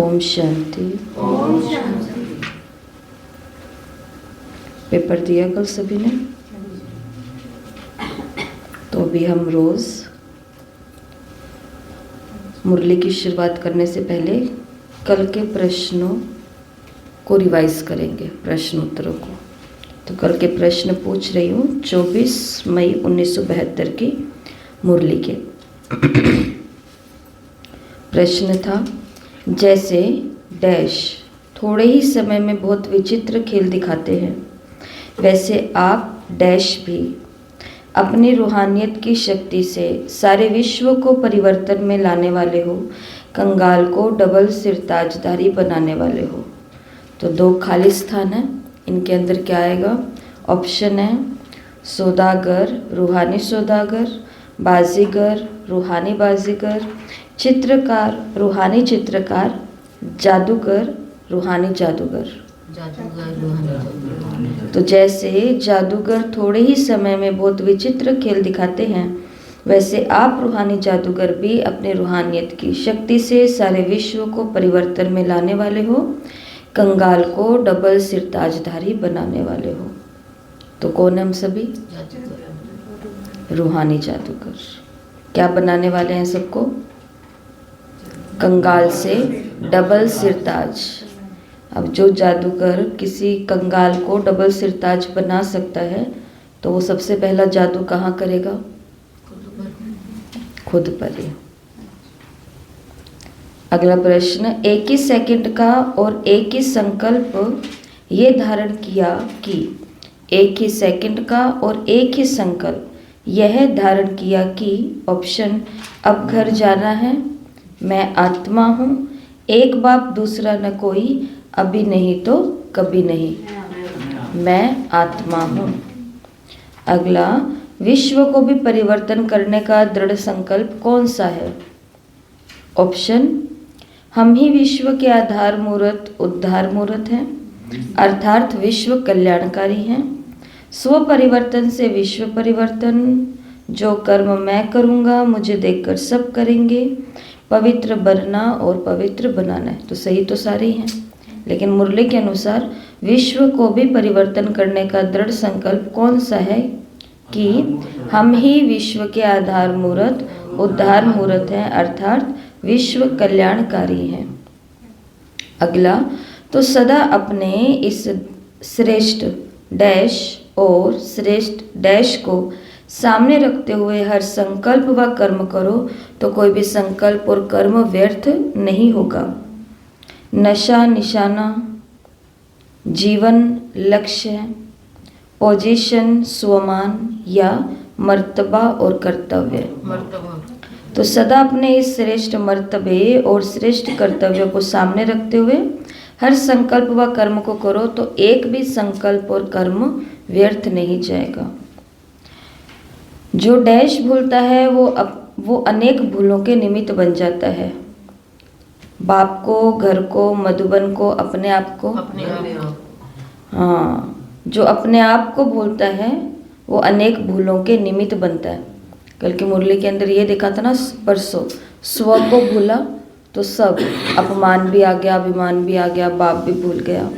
Om Shanti. Om Shanti. Paper दिया कल सभी ने? तो अभी हम रोज मुरली की शुरुआत करने से पहले कल के प्रश्नों को रिवाइज करेंगे, प्रश्न उत्तरों को। तो कल के प्रश्न पूछ रही हूँ 24 मई 1972 की मुरली के। प्रश्न था, जैसे डैश थोड़े ही समय में बहुत विचित्र खेल दिखाते हैं, वैसे आप डैश भी अपनी रूहानियत की शक्ति से सारे विश्व को परिवर्तन में लाने वाले हो, कंगाल को डबल सिरताजधारी बनाने वाले हो। तो 2 खाली स्थान हैं, इनके अंदर क्या आएगा? ऑप्शन है सौदागर, रूहानी सौदागर, बाजीगर, रूहानी बाजीगर, चित्रकार, रूहानी चित्रकार, जादूगर, रूहानी जादूगर। तो जैसे जादूगर थोड़े ही समय में बहुत विचित्र खेल दिखाते हैं, वैसे आप रूहानी जादूगर भी अपनी रूहानियत की शक्ति से सारे विश्व को परिवर्तन में लाने वाले हो, कंगाल को डबल सिरताजधारी बनाने वाले हो। तो कौन हम सभी? रूहानी जादूगर। क्या बनाने वाले हैं सबको? कंगाल से डबल सिरताज। अब जो जादूगर किसी कंगाल को डबल सिरताज बना सकता है, तो वो सबसे पहला जादू कहाँ करेगा? खुद पर ही। अगला प्रश्न, एक ही सेकंड का और एक ही संकल्प ये धारण किया कि, एक ही सेकंड का और एक ही संकल्प यह धारण किया कि, ऑप्शन अब घर जाना है, मैं आत्मा हूँ, एक बाप दूसरा न कोई, अभी नहीं तो कभी नहीं, मैं आत्मा हूँ। अगला, विश्व को भी परिवर्तन करने का दृढ़ संकल्प कौन सा है? ऑप्शन, हम ही विश्व के आधार मूर्त उद्धार मूर्त हैं, अर्थात विश्व कल्याणकारी हैं। स्व परिवर्तन से विश्व परिवर्तन, जो कर्म मैं करूँगा मुझे देखकर सब करेंगे, पवित्र बनना और पवित्र बनाना है। तो सही तो सारे हैं, लेकिन मुरली के अनुसार विश्व को भी परिवर्तन करने का दृढ़ संकल्प कौन सा है? कि हम ही विश्व के आधार मूर्त उद्धार मूर्त हैं, अर्थात विश्व कल्याणकारी हैं। अगला, तो सदा अपने इस श्रेष्ठ डैश और श्रेष्ठ डैश को सामने रखते हुए हर संकल्प व कर्म करो, तो कोई भी संकल्प और कर्म व्यर्थ नहीं होगा। नशा निशाना, जीवन लक्ष्य, पोजीशन स्वमान या मर्तबा और कर्तव्य। तो सदा अपने इस श्रेष्ठ मर्तबे और श्रेष्ठ कर्तव्य को सामने रखते हुए हर संकल्प व कर्म को करो, तो एक भी संकल्प और कर्म व्यर्थ नहीं जाएगा। जो डैश भूलता है वो अनेक भूलों के निमित्त बन जाता है। बाप को, घर को, मधुबन को, अपने आप को। हाँ, जो अपने आप को भूलता है वो अनेक भूलों के निमित्त बनता है। कल की मुरली के अंदर ये देखा था ना परसों, स्व को भूला तो सब, अपमान भी आ गया, अभिमान भी आ गया, बाप भी भूल गया।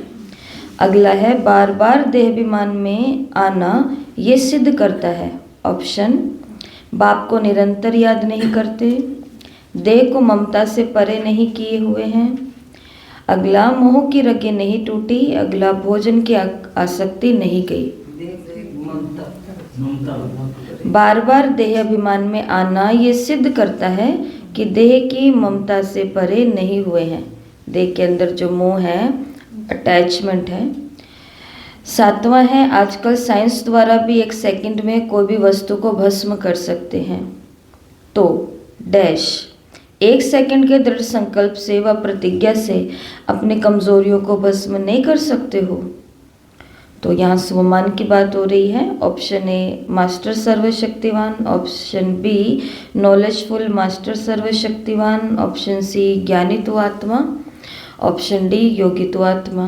अगला है, बार बार देहाभिमान में आना ये सिद्ध करता है। ऑप्शन, बाप को निरंतर याद नहीं करते, देह को ममता से परे नहीं किए हुए हैं। अगला, मोह की रगें नहीं टूटी। अगला, भोजन की आसक्ति नहीं गई। बार बार देह अभिमान में आना ये सिद्ध करता है कि देह की ममता से परे नहीं हुए हैं। देह के अंदर जो मोह है, अटैचमेंट है। 7वां है, आजकल साइंस द्वारा भी 1 सेकंड में कोई भी वस्तु को भस्म कर सकते हैं। तो डैश 1 सेकंड के दृढ़ संकल्प से व प्रतिज्ञा से अपनी कमजोरियों को भस्म नहीं कर सकते हो। तो यहाँ स्वमान की बात हो रही है। ऑप्शन ए मास्टर सर्वशक्तिवान, ऑप्शन बी नॉलेजफुल मास्टर सर्वशक्तिवान, ऑप्शन सी ज्ञानी तो आत्मा, ऑप्शन डी योगी तो आत्मा।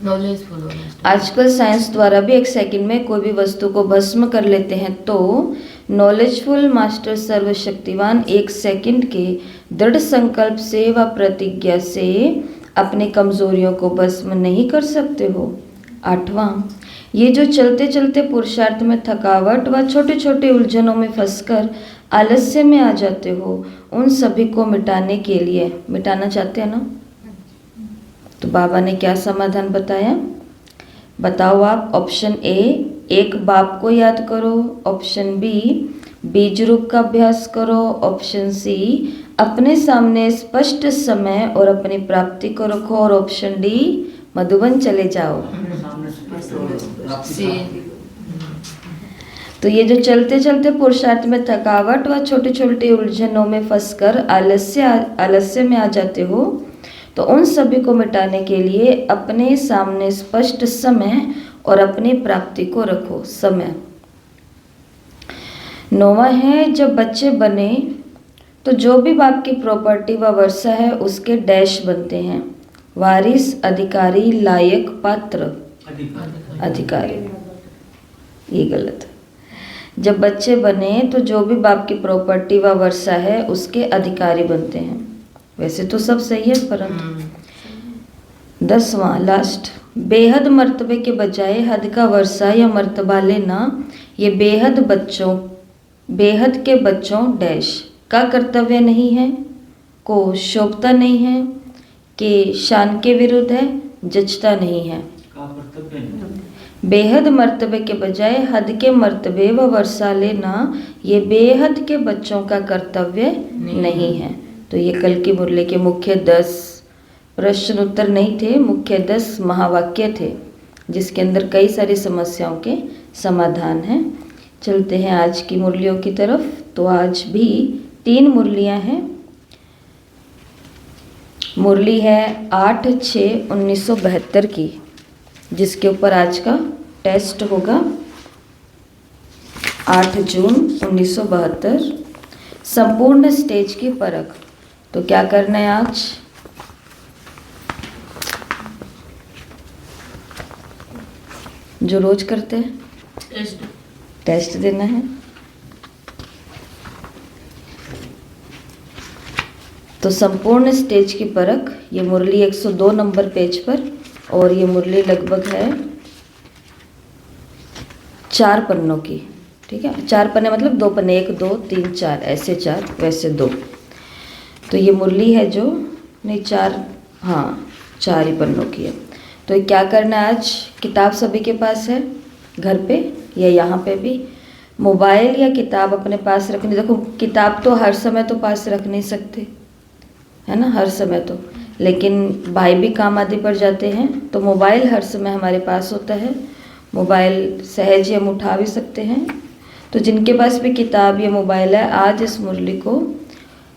नॉलेजफुल होना चाहिए। आजकल साइंस द्वारा भी 1 सेकंड में कोई भी वस्तु को भस्म कर लेते हैं, तो नॉलेजफुल मास्टर सर्वशक्तिवान 1 सेकंड के दृढ़ संकल्प से व प्रतिज्ञा से अपनी कमजोरियों को भस्म नहीं कर सकते हो। 8वां, ये जो चलते चलते पुरुषार्थ में थकावट व छोटे छोटे उलझनों में फंसकर आलस्य में आ जाते हो, उन सभी को मिटाने के लिए, मिटाना चाहते हैं ना, तो बाबा ने क्या समाधान बताया, बताओ आप। ऑप्शन ए, एक बाप को याद करो। ऑप्शन बी, बीज रूप का अभ्यास करो। ऑप्शन सी, अपने सामने स्पष्ट समय और अपनी प्राप्ति को रखो। और ऑप्शन डी, मधुबन चले जाओ। तो ये जो चलते चलते पुरुषार्थ में थकावट व छोटे छोटे उलझनों में फंसकर आलस्य में आ जाते हो, तो उन सभी को मिटाने के लिए अपने सामने स्पष्ट समय और अपनी प्राप्ति को रखो। समय। 9वां है, जब बच्चे बने तो जो भी बाप की प्रॉपर्टी व वर्षा है उसके डैश बनते हैं, वारिस, अधिकारी, लायक, पात्र। अधिकारी, ये गलत है। जब बच्चे बने तो जो भी बाप की प्रॉपर्टी व वर्षा है उसके अधिकारी बनते हैं। वैसे तो सब सही है, परंतु 10वां लास्ट, बेहद मर्तबे के बजाय हद का वर्षा या मर्तबा लेना, ये बेहद के बच्चों डैश का कर्तव्य नहीं है, को शोभता नहीं है, के शान के विरुद्ध है, जचता नहीं है। बेहद मर्तबे के बजाय हद के मर्तबे व वर्षा लेना, ये बेहद के बच्चों का कर्तव्य नहीं है। तो ये कल की मुरली के मुख्य 10 प्रश्न उत्तर नहीं थे, मुख्य 10 महावाक्य थे, जिसके अंदर कई सारी समस्याओं के समाधान हैं। चलते हैं आज की मुरलियों की तरफ। तो आज भी 3 मुरलियां हैं। मुरली है 8/6/1972 की, जिसके ऊपर आज का टेस्ट होगा। 8 जून 1972, संपूर्ण स्टेज की परख। तो क्या करना है आज, जो रोज करते हैं, टेस्ट देना है। तो संपूर्ण स्टेज की परख, ये मुरली 102 नंबर पेज पर, और ये मुरली लगभग है 4 पन्नों की। ठीक है, 4 पन्ने मतलब 2 पन्ने, 1 2 3 4, ऐसे 4 वैसे 2। तो ये मुरली है जो नहीं 4, हाँ 4 ही पन्नों की है। तो क्या करना है आज, किताब सभी के पास है घर पे या यहाँ पे भी, मोबाइल या किताब अपने पास रखनी। देखो किताब तो हर समय तो पास रख नहीं सकते, है ना, हर समय तो, लेकिन भाई भी काम आदि पर जाते हैं, तो मोबाइल हर समय हमारे पास होता है। मोबाइल सहज हम उठा भी सकते हैं। तो जिनके पास भी किताब या मोबाइल है, आज इस मुरली को,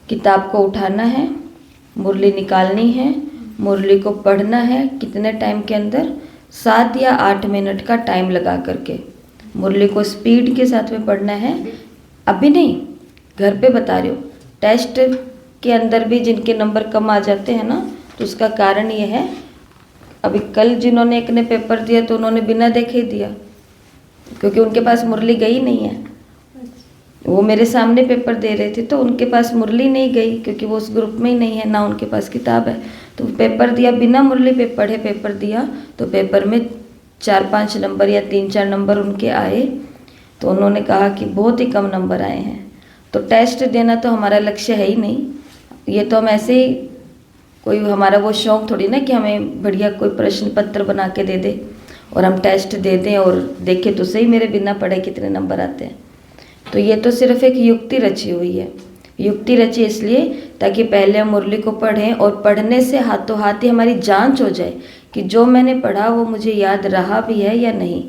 किताब को उठाना है, मुरली निकालनी है, मुरली को पढ़ना है। कितने टाइम के अंदर, 7 या 8 मिनट का टाइम लगा करके मुरली को स्पीड के साथ में पढ़ना है। अभी नहीं, घर पे बता रही हूँ। टेस्ट के अंदर भी जिनके नंबर कम आ जाते हैं ना, तो उसका कारण ये है, अभी कल जिन्होंने एक ने पेपर दिया तो उन्होंने बिना देखे ही दिया, क्योंकि उनके पास मुरली गई नहीं है। वो मेरे सामने पेपर दे रहे थे तो उनके पास मुरली नहीं गई, क्योंकि वो उस ग्रुप में ही नहीं है, ना उनके पास किताब है। तो पेपर दिया बिना मुरली पे पढ़े, पेपर दिया तो पेपर में 4-5 नंबर या 3-4 नंबर उनके आए। तो उन्होंने कहा कि बहुत ही कम नंबर आए हैं। तो टेस्ट देना तो हमारा लक्ष्य है ही नहीं, ये तो हम ऐसे ही, कोई हमारा वो शौक़ थोड़ी ना कि हमें बढ़िया कोई प्रश्न पत्र बना के दे दे और हम टेस्ट दे दें और देखें तो सही मेरे बिना पढ़े कितने नंबर आते हैं। तो ये तो सिर्फ एक युक्ति रची हुई है। युक्ति रची इसलिए ताकि पहले हम मुरली को पढ़ें और पढ़ने से हाथों हाथ ही हमारी जांच हो जाए कि जो मैंने पढ़ा वो मुझे याद रहा भी है या नहीं।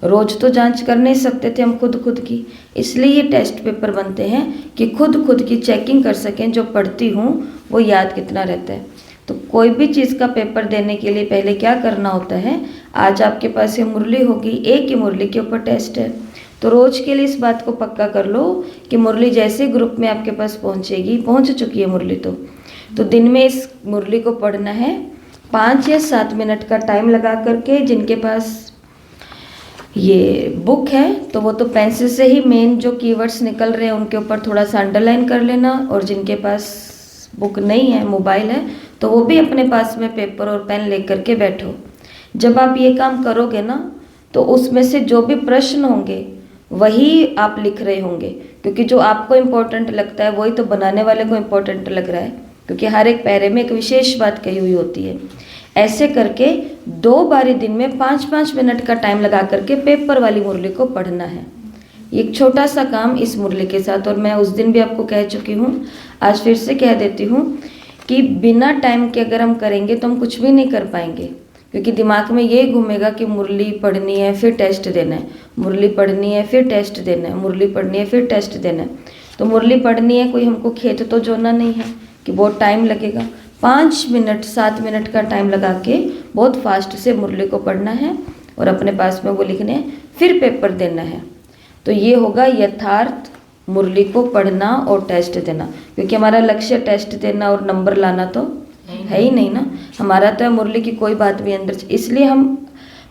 रोज तो जांच कर नहीं सकते थे हम खुद की, इसलिए ये टेस्ट पेपर बनते हैं कि खुद की चेकिंग कर सकें, जो पढ़ती हूँ वो याद कितना रहता है। तो कोई भी चीज़ का पेपर देने के लिए पहले क्या करना होता है, आज आपके पास ये मुरली होगी, एक ही मुरली के ऊपर टेस्ट है, तो रोज के लिए इस बात को पक्का कर लो कि मुरली जैसे ग्रुप में आपके पास पहुंचेगी, पहुंच चुकी है मुरली तो दिन में इस मुरली को पढ़ना है 5 या 7 मिनट का टाइम लगा करके, जिनके पास ये बुक है तो वो तो पेंसिल से ही मेन जो कीवर्ड्स निकल रहे हैं उनके ऊपर थोड़ा सा अंडरलाइन कर लेना, और जिनके पास बुक नहीं है, मोबाइल है, तो वो भी अपने पास में पेपर और पेन लेकर के बैठो। जब आप ये काम करोगे ना तो उसमें से जो भी प्रश्न होंगे वही आप लिख रहे होंगे, क्योंकि जो आपको इम्पोर्टेंट लगता है वही तो बनाने वाले को इम्पोर्टेंट लग रहा है, क्योंकि हर एक पैरे में एक विशेष बात कही हुई होती है। ऐसे करके 2 बारी दिन में 5-5 मिनट का टाइम लगा करके पेपर वाली मुरली को पढ़ना है। एक छोटा सा काम इस मुरली के साथ, और मैं उस दिन भी आपको कह चुकी हूँ, आज फिर से कह देती हूँ कि बिना टाइम के अगर हम करेंगे तो हम कुछ भी नहीं कर पाएंगे, क्योंकि दिमाग में ये घूमेगा कि मुरली पढ़नी है फिर टेस्ट देना है, मुरली पढ़नी है फिर टेस्ट देना है, मुरली पढ़नी है फिर टेस्ट देना है। तो मुरली पढ़नी है, कोई हमको खेत तो जोड़ना नहीं है कि बहुत टाइम लगेगा। 5 मिनट 7 मिनट का टाइम लगा के बहुत फास्ट से मुरली को पढ़ना है और अपने पास में वो लिखने हैं, फिर पेपर देना है। तो ये होगा यथार्थ मुरली को पढ़ना और टेस्ट देना, क्योंकि हमारा लक्ष्य टेस्ट देना और नंबर लाना तो है ही नहीं ना, हमारा तो है मुरली की कोई बात भी अंदर। इसलिए हम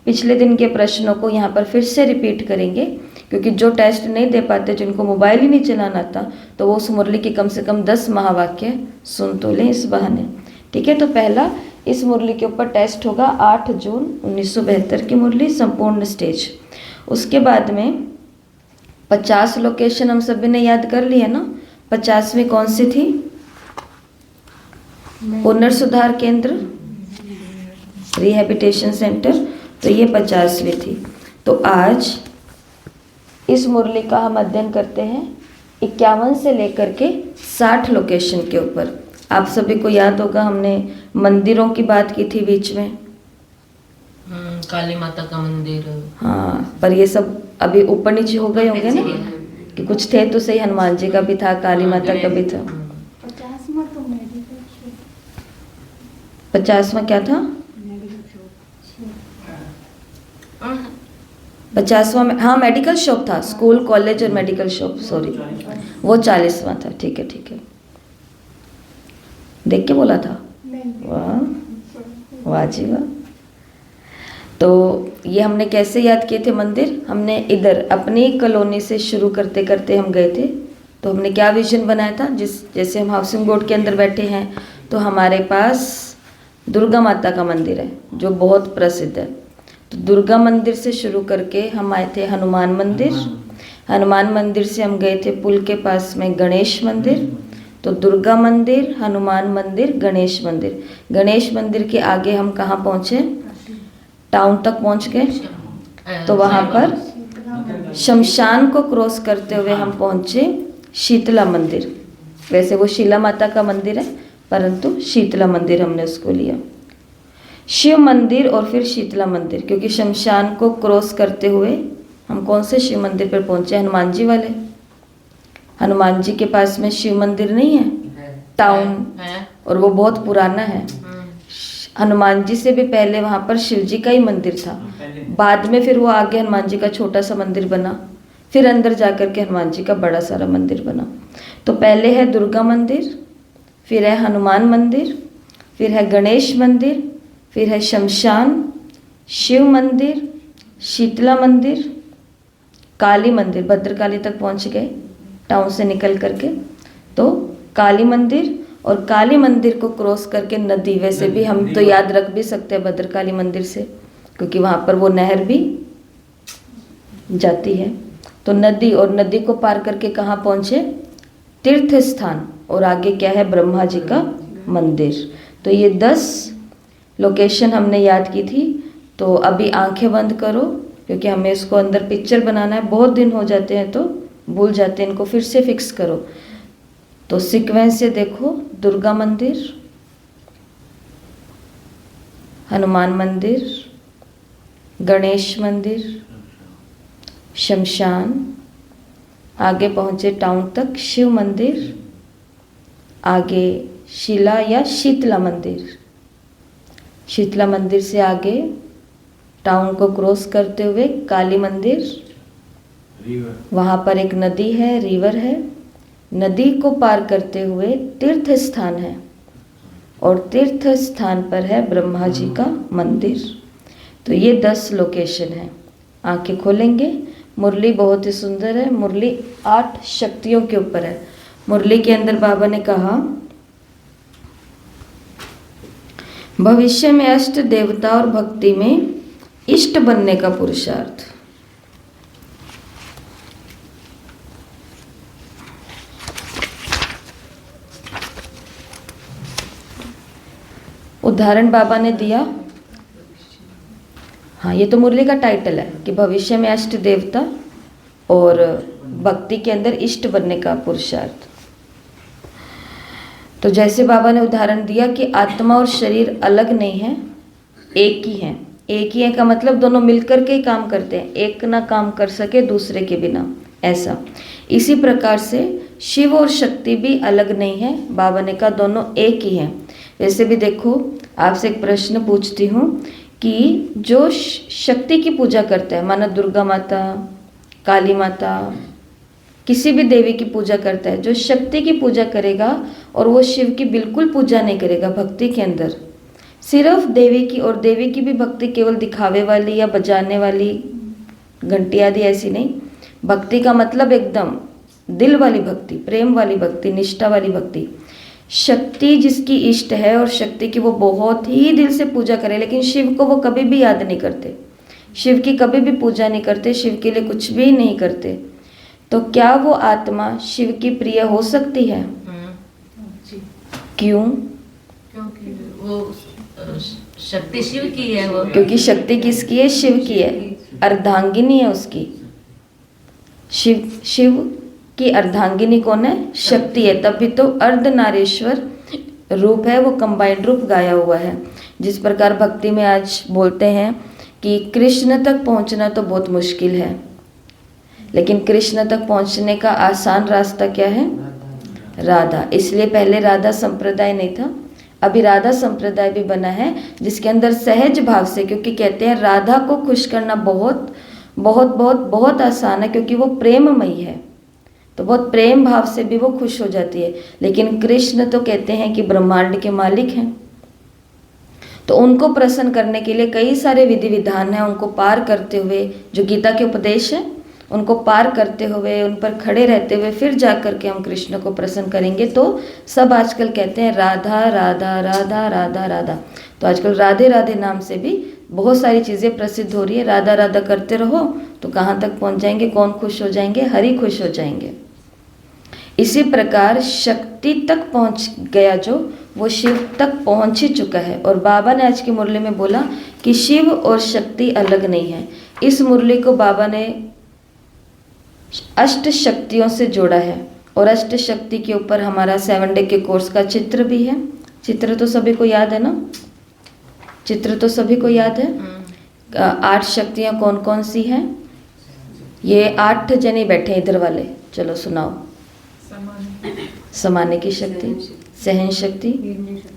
पिछले दिन के प्रश्नों को यहाँ पर फिर से रिपीट करेंगे, क्योंकि जो टेस्ट नहीं दे पाते, जिनको मोबाइल ही नहीं चलाना आता, तो वो उस मुरली की कम से कम 10 महावाक्य सुन तो लें इस बहाने। ठीक है, तो पहला इस मुरली के ऊपर टेस्ट होगा 8 जून 1972 की मुरली, संपूर्ण स्टेज। उसके बाद में 50 लोकेशन हम सभी ने याद कर लिया ना। 50वीं कौन सी थी? पुनर्सुधार केंद्र, रिहैबिलिटेशन सेंटर, तो ये 50वीं थी। तो आज इस मुरली का हम अध्ययन करते हैं 51 से लेकर के 60 लोकेशन के ऊपर। आप सभी को याद होगा हमने मंदिरों की बात की थी बीच में, काली माता का मंदिर। हाँ, पर ये सब अभी ऊपर नीचे हो गए होंगे ना, कि कुछ थे तो सही, हनुमान जी का भी था, काली माता का भी था। 50वां क्या था? 50वां में हाँ मेडिकल शॉप था, स्कूल कॉलेज और मेडिकल शॉप, सॉरी वो 40वां था। ठीक है ठीक है, देख के बोला था। वाह वाह जी वाह। तो ये हमने कैसे याद किए थे मंदिर? हमने इधर अपनी कॉलोनी से शुरू करते करते हम गए थे। तो हमने क्या विजन बनाया था, जैसे हम हाउसिंग बोर्ड के अंदर बैठे हैं तो हमारे पास दुर्गा माता का मंदिर है जो बहुत प्रसिद्ध है। तो दुर्गा मंदिर से शुरू करके हम आए थे हनुमान मंदिर, हनुमान मंदिर से हम गए थे पुल के पास में गणेश मंदिर। तो दुर्गा मंदिर, हनुमान मंदिर, गणेश मंदिर। गणेश मंदिर के आगे हम कहाँ पहुँचे? टाउन तक पहुँच गए। तो वहाँ पर शमशान को क्रॉस करते हुए हम पहुँचे शीतला मंदिर। वैसे वो शीला माता का मंदिर है, परंतु शीतला मंदिर हमने उसको लिया। शिव मंदिर और फिर शीतला मंदिर, क्योंकि शमशान को क्रॉस करते हुए हम कौन से शिव मंदिर पर पहुंचे? हनुमान जी वाले। हनुमान जी के पास में शिव मंदिर नहीं है, टाउन, और वो बहुत पुराना है। हनुमान जी से भी पहले वहाँ पर शिव जी का ही मंदिर था, बाद में फिर वो आगे हनुमान जी का छोटा सा मंदिर बना, फिर अंदर जाकर के हनुमान जी का बड़ा सारा मंदिर बना। तो पहले है दुर्गा मंदिर, फिर है हनुमान मंदिर, फिर है गणेश मंदिर, फिर है शमशान, शिव मंदिर, शीतला मंदिर, काली मंदिर। भद्रकाली तक पहुंच गए टाउन से निकल करके। तो काली मंदिर, और काली मंदिर को क्रॉस करके नदी, वैसे भी हम तो याद रख भी सकते हैं भद्रकाली मंदिर से, क्योंकि वहाँ पर वो नहर भी जाती है। तो नदी, और नदी को पार करके कहाँ पहुँचे? तीर्थ स्थान, और आगे क्या है? ब्रह्मा जी का मंदिर। तो ये 10 लोकेशन हमने याद की थी। तो अभी आंखें बंद करो, क्योंकि हमें इसको अंदर पिक्चर बनाना है। बहुत दिन हो जाते हैं तो भूल जाते हैं, इनको फिर से फिक्स करो। तो सीक्वेंस से देखो, दुर्गा मंदिर, हनुमान मंदिर, गणेश मंदिर, शमशान, आगे पहुँचे टाउन तक शिव मंदिर, आगे शिला या शीतला मंदिर, शीतला मंदिर से आगे टाउन को क्रॉस करते हुए काली मंदिर, वहाँ पर एक नदी है, रिवर है, नदी को पार करते हुए तीर्थ स्थान है, और तीर्थ स्थान पर है ब्रह्मा जी का मंदिर। तो ये 10 लोकेशन है। आंखें खोलेंगे। मुरली बहुत ही सुंदर है। मुरली 8 शक्तियों के ऊपर है। मुरली के अंदर बाबा ने कहा, भविष्य में अष्ट देवता और भक्ति में इष्ट बनने का पुरुषार्थ। उदाहरण बाबा ने दिया। हाँ, ये तो मुरली का टाइटल है कि भविष्य में अष्ट देवता और भक्ति के अंदर इष्ट बनने का पुरुषार्थ। तो जैसे बाबा ने उदाहरण दिया कि आत्मा और शरीर अलग नहीं है, एक ही है। एक ही है का मतलब दोनों मिलकर के ही काम करते हैं, एक ना काम कर सके दूसरे के बिना, ऐसा। इसी प्रकार से शिव और शक्ति भी अलग नहीं है। बाबा ने कहा दोनों एक ही हैं। वैसे भी देखो, आपसे एक प्रश्न पूछती हूँ कि जो शक्ति की पूजा करता है, माना दुर्गा माता, काली माता, किसी भी देवी की पूजा करता है, जो शक्ति की पूजा करेगा और वो शिव की बिल्कुल पूजा नहीं करेगा भक्ति के अंदर, सिर्फ देवी की, और देवी की भी भक्ति केवल दिखावे वाली या बजाने वाली घंटी आदि ऐसी नहीं। भक्ति का मतलब एकदम दिल वाली भक्ति, प्रेम वाली भक्ति, निष्ठा वाली भक्ति। शक्ति जिसकी इष्ट है और शक्ति की वो बहुत ही दिल से पूजा करे, लेकिन शिव को वो कभी भी याद नहीं करते, शिव की कभी भी पूजा नहीं करते, शिव के लिए कुछ भी नहीं करते, तो क्या वो आत्मा शिव की प्रिय हो सकती है? क्यों? क्योंकि वो शक्ति शिव की है। वो क्योंकि शक्ति किसकी है? शिव की है, अर्धांगिनी है उसकी। शिव की अर्धांगिनी कौन है? शक्ति है। तभी तो अर्धनारीश्वर रूप है, वो कंबाइंड रूप गाया हुआ है। जिस प्रकार भक्ति में आज बोलते हैं कि कृष्ण तक पहुंचना तो बहुत मुश्किल है, लेकिन कृष्ण तक पहुंचने का आसान रास्ता क्या है? राधा। इसलिए पहले राधा संप्रदाय नहीं था, अभी राधा संप्रदाय भी बना है, जिसके अंदर सहज भाव से, क्योंकि कहते हैं राधा को खुश करना बहुत बहुत बहुत बहुत आसान है, क्योंकि वो प्रेममयी है, तो बहुत प्रेम भाव से भी वो खुश हो जाती है। लेकिन कृष्ण तो कहते हैं कि ब्रह्मांड के मालिक हैं, तो उनको प्रसन्न करने के लिए कई सारे विधि विधान हैं। उनको पार करते हुए, जो गीता के उपदेश है उनको पार करते हुए, उन पर खड़े रहते हुए फिर जा कर के हम कृष्ण को प्रसन्न करेंगे। तो सब आजकल कहते हैं राधा राधा राधा राधा राधा। तो आजकल राधे राधे नाम से भी बहुत सारी चीज़ें प्रसिद्ध हो रही है। राधा राधा करते रहो तो कहाँ तक पहुँच जाएंगे? कौन खुश हो जाएंगे? हरि खुश हो जाएंगे। इसी प्रकार शक्ति तक पहुँच गया जो, वो शिव तक पहुँच ही चुका है। और बाबा ने आज की मुरली में बोला कि शिव और शक्ति अलग नहीं है। इस मुरली को बाबा ने अष्ट शक्तियों से जोड़ा है, और अष्ट शक्ति के ऊपर हमारा 7 डे के कोर्स का चित्र भी है। चित्र तो सभी को याद है ना? चित्र तो सभी को याद है। 8 शक्तियाँ कौन कौन सी हैं? ये 8 जने बैठे हैं इधर वाले, चलो सुनाओ। समाने की शक्ति, सहन शक्ति,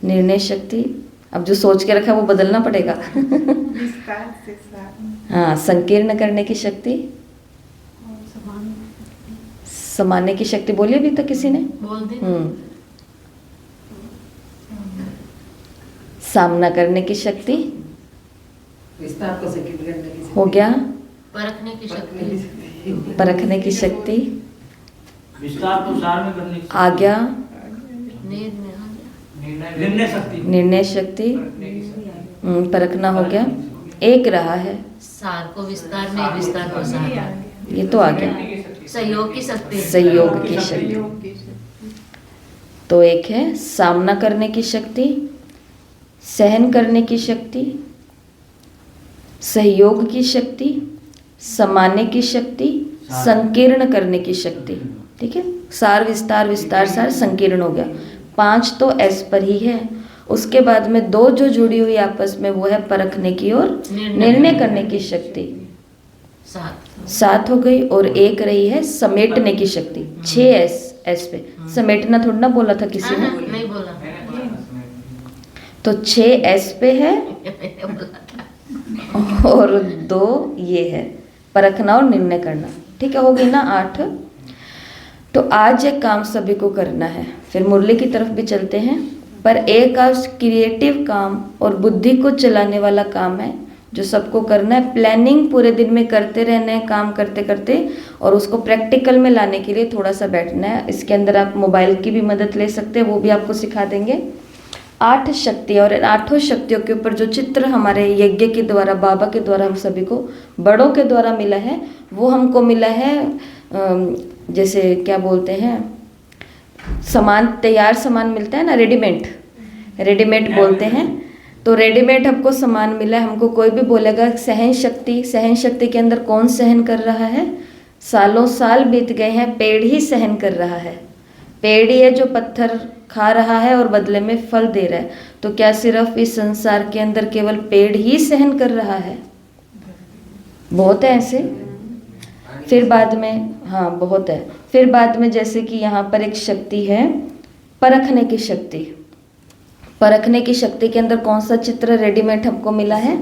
निर्णय शक्ति। अब जो सोच के रखा है वो बदलना पड़ेगा। हाँ, संकीर्ण करने की शक्ति, समाने की शक्ति बोली अभी तक किसी ने? बोल दी। सामना करने की शक्ति विस्तार को सेकंड करने की शक्ति हो गया। परखने की शक्ति, परखने की शक्ति विस्तार को सार में करने की आ गया। निर्णय शक्ति, निर्णय शक्ति परखना हो गया। एक रहा है, सार को विस्तार में, विस्तार को सार। ये तो आ गया। सहयोग की शक्ति, सहयोग की शक्ति। तो एक है सामना करने की शक्ति, सहन करने की शक्ति, सहयोग की शक्ति, समाने की शक्ति, संकीर्ण करने की शक्ति। ठीक है, सार विस्तार, विस्तार सार, संकीर्ण हो गया। 5 तो एस पर ही है। उसके बाद में 2 जो जुड़ी हुई आपस में, वो है परखने की और निर्णय करने की शक्ति। 7 हो गई। और एक रही है समेटने की शक्ति। 6 एस पे। समेटना थोड़ा ना बोला था किसी ने? नहीं बोला। तो 6 एस पे है और 2 ये है, परखना और निर्णय करना। ठीक है, हो गई ना 8। तो आज एक काम सभी को करना है। फिर मुरली की तरफ भी चलते हैं। पर एक आज क्रिएटिव काम और बुद्धि को चलाने वाला काम है जो सबको करना है। प्लानिंग पूरे दिन में करते रहना है, काम करते करते, और उसको प्रैक्टिकल में लाने के लिए थोड़ा सा बैठना है। इसके अंदर आप मोबाइल की भी मदद ले सकते हैं, वो भी आपको सिखा देंगे। 8 शक्ति, और इन 8 शक्तियों के ऊपर जो चित्र हमारे यज्ञ के द्वारा, बाबा के द्वारा हम सभी को, बड़ों के द्वारा मिला है, वो हमको मिला है जैसे क्या बोलते हैं, सामान, तैयार सामान मिलता है ना, रेडीमेड बोलते हैं। तो रेडीमेड हमको सामान मिला है। हमको कोई भी बोलेगा सहन शक्ति के अंदर कौन सहन कर रहा है? सालों साल बीत गए हैं, पेड़ ही सहन कर रहा है। पेड़ ही है जो पत्थर खा रहा है और बदले में फल दे रहा है। तो क्या सिर्फ इस संसार के अंदर केवल पेड़ ही सहन कर रहा है? बहुत है ऐसे। फिर बाद में, हाँ बहुत है। फिर बाद में जैसे कि यहाँ पर एक शक्ति है परखने की शक्ति। परखने की शक्ति के अंदर कौन सा चित्र रेडीमेड हमको मिला है?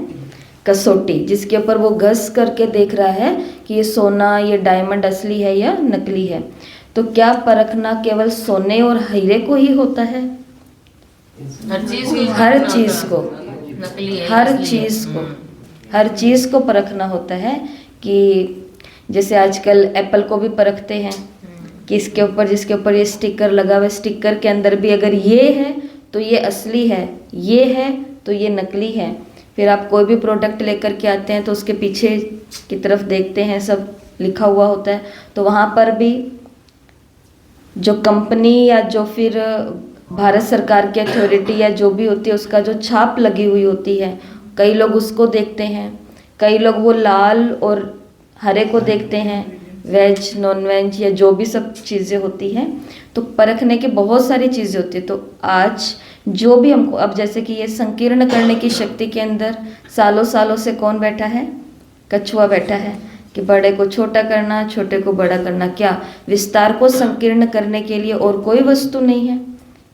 कसौटी, जिसके ऊपर वो घस करके देख रहा है कि ये सोना, ये डायमंड असली है या नकली है। तो क्या परखना केवल सोने और हीरे को ही होता है? हर चीज को, नकली है, हर चीज को परखना होता है। कि जैसे आजकल एप्पल को भी परखते हैं कि इसके ऊपर, जिसके ऊपर ये स्टिकर लगा हुआ है, स्टिकर के अंदर भी अगर ये है तो ये असली है, ये है तो ये नकली है। फिर आप कोई भी प्रोडक्ट लेकर के आते हैं तो उसके पीछे की तरफ देखते हैं, सब लिखा हुआ होता है। तो वहाँ पर भी जो कंपनी या जो फिर भारत सरकार की अथॉरिटी या जो भी होती है, उसका जो छाप लगी हुई होती है, कई लोग उसको देखते हैं, कई लोग वो लाल और हरे को देखते हैं, वेज नॉन वेज या जो भी सब चीज़ें होती हैं। तो परखने की बहुत सारी चीज़ें होती है। तो आज जो भी हमको, अब जैसे कि ये संकीर्ण करने की शक्ति के अंदर सालों सालों से कौन बैठा है? कछुआ बैठा है कि बड़े को छोटा करना, छोटे को बड़ा करना। क्या विस्तार को संकीर्ण करने के लिए और कोई वस्तु नहीं है?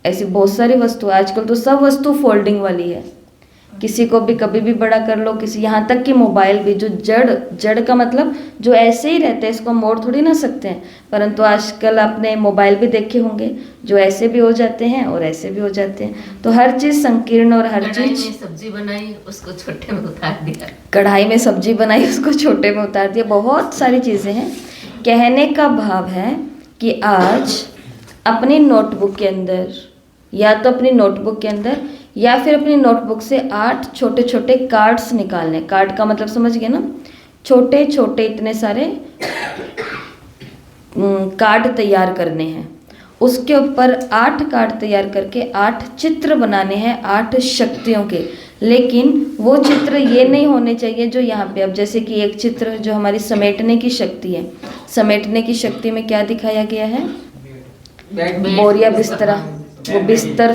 ऐसी बहुत सारी वस्तु, आजकल तो सब वस्तु फोल्डिंग वाली है। किसी को भी कभी भी बड़ा कर लो, किसी, यहाँ तक कि मोबाइल भी, जो जड़ का मतलब जो ऐसे ही रहते हैं, इसको मोड़ थोड़ी ना सकते हैं। परंतु आजकल आपने मोबाइल भी देखे होंगे जो ऐसे भी हो जाते हैं और ऐसे भी हो जाते हैं। तो हर चीज़ संकीर्ण और हर चीज़, सब्जी बनाई उसको छोटे में उतार दिया, कढ़ाई में सब्जी बनाई उसको छोटे में उतार दिया, बहुत सारी चीज़ें हैं। कहने का भाव है कि आज अपनी नोटबुक के अंदर, या तो अपनी नोटबुक के अंदर या फिर अपनी नोटबुक से 8 छोटे छोटे कार्ड्स निकालने। कार्ड का मतलब समझ गए ना? छोटे छोटे इतने सारे कार्ड तैयार करने हैं। उसके ऊपर 8 कार्ड तैयार करके 8 चित्र बनाने हैं 8 शक्तियों के। लेकिन वो चित्र ये नहीं होने चाहिए जो यहाँ पे, अब जैसे कि एक चित्र जो हमारी समेटने की शक्ति है, समेटने की शक्ति में क्या दिखाया गया है? बोरिया बिस्तरा, वो बिस्तर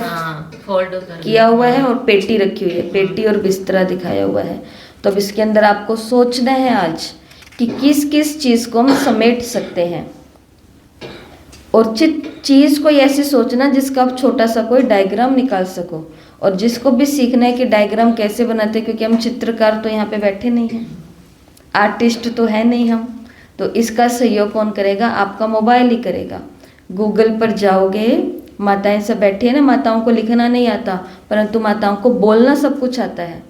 फोल्ड किया हुआ है और पेटी रखी हुई है, पेटी और बिस्तरा दिखाया हुआ है। तो अब इसके अंदर आपको सोचना है आज कि किस किस चीज़ को हम समेट सकते हैं, और चीज़ को ऐसे सोचना जिसका आप छोटा सा कोई डायग्राम निकाल सको। और जिसको भी सीखना है कि डायग्राम कैसे बनाते हैं, क्योंकि हम चित्रकार तो यहाँ पे बैठे नहीं हैं, आर्टिस्ट तो है नहीं हम, तो इसका सहयोग कौन करेगा? आपका मोबाइल ही करेगा। गूगल पर जाओगे, माताएं सब बैठी है ना, माताओं को लिखना नहीं आता परंतु माताओं को बोलना सब कुछ आता है।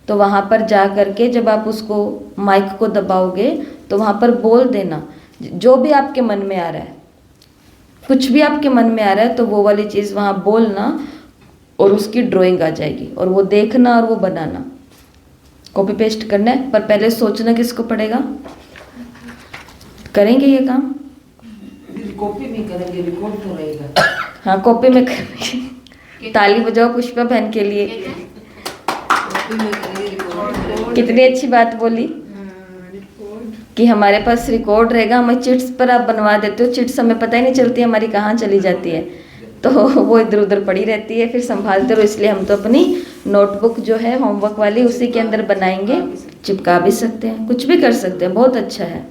तो वहाँ पर जा करके जब आप उसको माइक को दबाओगे तो वहाँ पर बोल देना जो भी आपके मन में आ रहा है, कुछ भी आपके मन में आ रहा है तो वो वाली चीज़ वहाँ बोलना और उसकी ड्राइंग आ जाएगी, और वो देखना और वो बनाना, कॉपी पेस्ट करना है। पर पहले सोचना किसको पड़ेगा? करेंगे ये काम? कॉपी नहीं करेंगे, रिकॉर्ड तो रहेगा। हाँ, कॉपी में करेंगे। ताली बजाओ पुष्पा बहन के लिए, कितनी अच्छी बात बोली कि हमारे पास रिकॉर्ड रहेगा। हमें चिट्स पर आप बनवा देते हो, चिट्स हमें पता ही नहीं चलती हमारी कहाँ चली जाती है, तो वो इधर उधर पड़ी रहती है, फिर संभालते रहो। इसलिए हम तो अपनी नोटबुक जो है होमवर्क वाली, उसी के अंदर बनाएंगे, चिपका भी सकते हैं, कुछ भी कर सकते हैं, बहुत अच्छा है।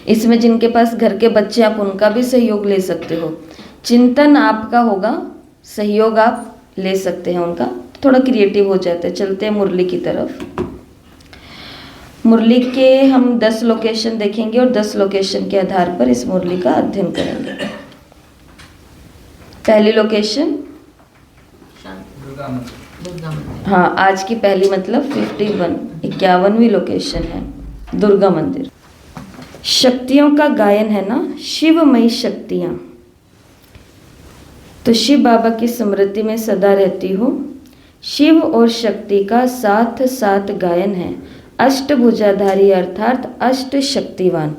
इसमें जिनके पास घर के बच्चे, आप उनका भी सहयोग ले सकते हो। चिंतन आपका होगा, सहयोग आप ले सकते हैं उनका, थोड़ा क्रिएटिव हो जाता है। चलते हैं मुरली की तरफ। मुरली के हम 10 लोकेशन देखेंगे और 10 लोकेशन के आधार पर इस मुरली का अध्ययन करेंगे। पहली लोकेशन दुर्गा मंदिर। दुर्गा मंदिर। हाँ, आज की पहली मतलब 51वीं लोकेशन है दुर्गा मंदिर। शक्तियों का गायन है ना, शिवमयी शक्तियाँ। तो शिव बाबा की स्मृति में सदा रहती हूँ। शिव और शक्ति का साथ साथ गायन है, अष्टभुजाधारी अर्थात अष्ट शक्तिवान।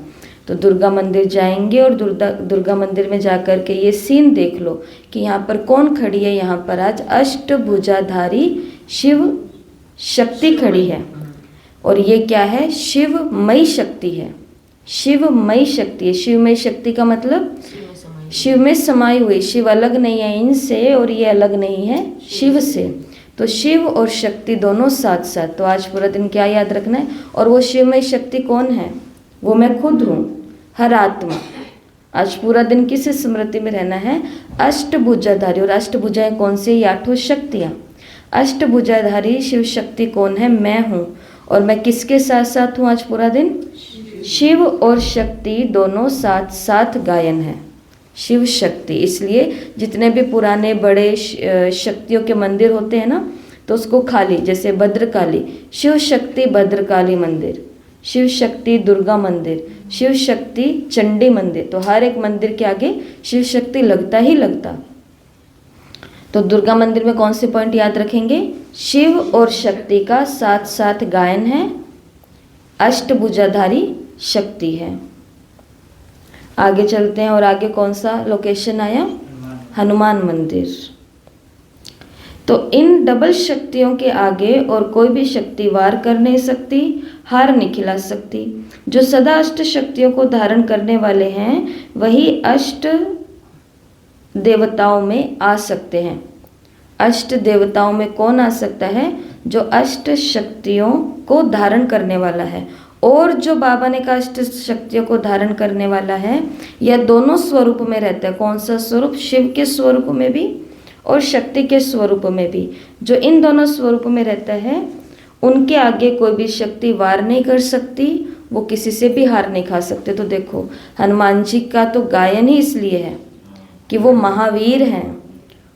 तो दुर्गा मंदिर जाएंगे और दुर्गा मंदिर में जाकर के ये सीन देख लो कि यहाँ पर कौन खड़ी है। यहाँ पर आज अष्टभुजाधारी शिव शक्ति खड़ी है और ये क्या है, शिवमयी शक्ति है। शिवमयी शक्ति है। शिवमयी शक्ति का मतलब शिव में समाई हुई। शिव अलग नहीं है इनसे और ये अलग नहीं है शिव से। तो शिव और शक्ति दोनों साथ साथ। तो आज पूरा दिन क्या याद रखना है, और वो शिवमयी शक्ति कौन है, वो मैं खुद हूँ, हर आत्मा। आज पूरा दिन किस स्मृति में रहना है, अष्टभुजाधारी। और अष्टभुजाएं कौन सी, ये 8 शक्तियाँ। अष्टभुजाधारी शिव शक्ति कौन है, मैं हूँ। और मैं किसके साथ साथ हूँ आज पूरा दिन, शिव और शक्ति दोनों साथ साथ गायन है, शिव शक्ति। इसलिए जितने भी पुराने बड़े शक्तियों के मंदिर होते हैं ना, तो उसको खाली, जैसे भद्रकाली, शिव शक्ति भद्रकाली मंदिर, शिव शक्ति दुर्गा मंदिर, शिव शक्ति चंडी मंदिर। तो हर एक मंदिर के आगे शिव शक्ति लगता ही लगता। तो दुर्गा मंदिर में कौन से पॉइंट याद रखेंगे, शिव और शक्ति का साथ साथ गायन है, अष्टभुजाधारी शक्ति है। आगे चलते हैं और आगे कौन सा लोकेशन आया, हनुमान मंदिर। तो इन डबल शक्तियों के आगे और कोई भी शक्ति वार कर नहीं सकती, हार नहीं खिला सकती। जो सदा अष्ट शक्तियों को धारण करने वाले हैं वही अष्ट देवताओं में आ सकते हैं। अष्ट देवताओं में कौन आ सकता है, जो अष्ट शक्तियों को धारण करने वाला है। और जो बाबा ने कहा अष्ट शक्तियों को धारण करने वाला है, यह दोनों स्वरूप में रहता है। कौन सा स्वरूप, शिव के स्वरूप में भी और शक्ति के स्वरूप में भी। जो इन दोनों स्वरूप में रहता है उनके आगे कोई भी शक्ति वार नहीं कर सकती, वो किसी से भी हार नहीं खा सकते। तो देखो हनुमान जी का तो गायन ही इसलिए है कि वो महावीर हैं,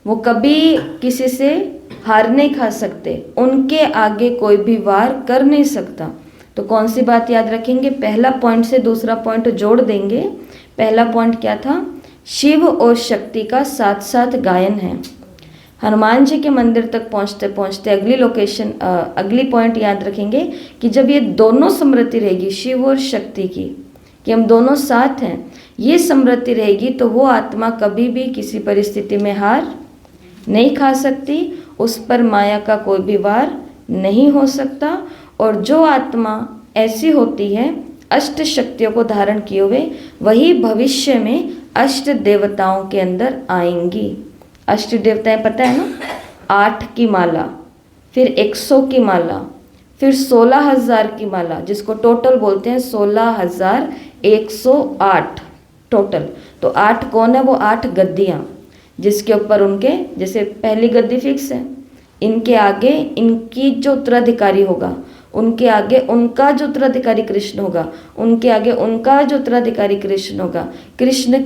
वो कभी किसी से हार नहीं खा सकते, उनके आगे कोई भी वार कर नहीं सकता। तो कौन सी बात याद रखेंगे, पहला पॉइंट से दूसरा पॉइंट जोड़ देंगे। पहला पॉइंट क्या था, शिव और शक्ति का साथ साथ गायन है। हनुमान जी के मंदिर तक पहुंचते पहुंचते अगली लोकेशन, अगली पॉइंट याद रखेंगे कि जब ये दोनों स्मृति रहेगी शिव और शक्ति की, कि हम दोनों साथ हैं, ये स्मृति रहेगी, तो वो आत्मा कभी भी किसी परिस्थिति में हार नहीं खा सकती, उस पर माया का कोई भी वार नहीं हो सकता। और जो आत्मा ऐसी होती है अष्ट शक्तियों को धारण किए हुए, वही भविष्य में अष्ट देवताओं के अंदर आएंगी। अष्ट देवताएं पता है ना, 8 की माला, फिर 100 की माला, फिर 16,000 की माला, जिसको टोटल बोलते हैं 16,108 टोटल। तो 8 कौन है, वो 8 गद्दियाँ, जिसके ऊपर उनके, जैसे पहली गद्दी फिक्स है, इनके आगे इनकी जो उत्तराधिकारी होगा, उनके आगे उनका जो उत्तराधिकारी कृष्ण होगा, उनके आगे उनका जो उत्तराधिकारी कृष्ण होगा। कृष्ण,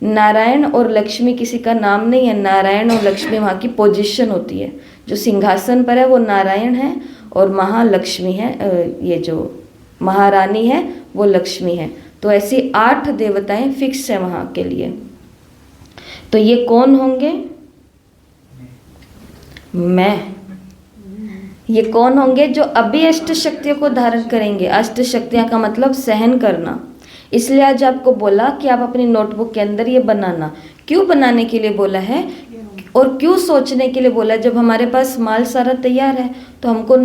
नारायण और लक्ष्मी किसी का नाम नहीं है, नारायण और लक्ष्मी वहाँ की पोजीशन होती है। जो सिंहासन पर है वो नारायण है और महालक्ष्मी है, ये जो महारानी है वो लक्ष्मी है। तो ऐसी 8 देवताएं फिक्स है वहाँ के लिए। तो ये कौन होंगे, मैं। ये कौन होंगे, जो अभी अष्ट शक्तियों को धारण करेंगे। अष्ट शक्तियाँ का मतलब सहन करना। इसलिए आज आपको बोला कि आप अपनी नोटबुक के अंदर ये बनाना। क्यों बनाने के लिए बोला है और क्यों सोचने के लिए बोला है। जब हमारे पास माल सारा तैयार है तो हमको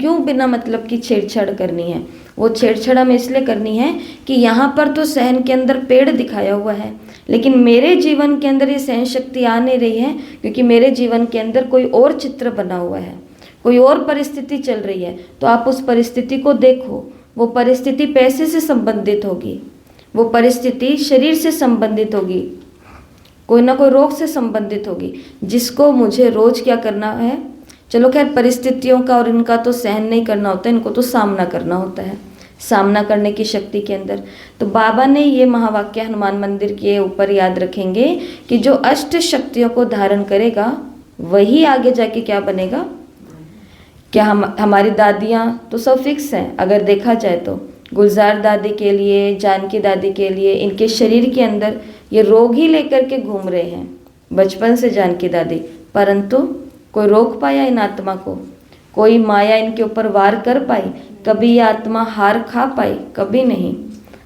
क्यों बिना मतलब की छेड़छाड़ करनी है। वो छेड़छाड़ हमें इसलिए करनी है कि यहाँ पर तो सहन के अंदर पेड़ दिखाया हुआ है, लेकिन मेरे जीवन के अंदर ये सहन शक्ति आ नहीं रही है, क्योंकि मेरे जीवन के अंदर कोई और चित्र बना हुआ है, कोई और परिस्थिति चल रही है। तो आप उस परिस्थिति को देखो। वो परिस्थिति पैसे से संबंधित होगी, वो परिस्थिति शरीर से संबंधित होगी, कोई ना कोई रोग से संबंधित होगी, जिसको मुझे रोज क्या करना है। चलो खैर, परिस्थितियों का और इनका तो सहन नहीं करना होता है, इनको तो सामना करना होता है, सामना करने की शक्ति के अंदर। तो बाबा ने ये महावाक्य हनुमान मंदिर के ऊपर याद रखेंगे कि जो अष्ट शक्तियों को धारण करेगा वही आगे जाके क्या बनेगा। क्या हमारी दादियाँ तो सब फिक्स हैं, अगर देखा जाए तो गुलजार दादी के लिए, जानकी दादी के लिए, इनके शरीर के अंदर ये रोग ही लेकर के घूम रहे हैं बचपन से जानकी दादी, परंतु कोई रोक पाया इन आत्मा को, कोई माया इनके ऊपर वार कर पाई, कभी ये आत्मा हार खा पाई, कभी नहीं।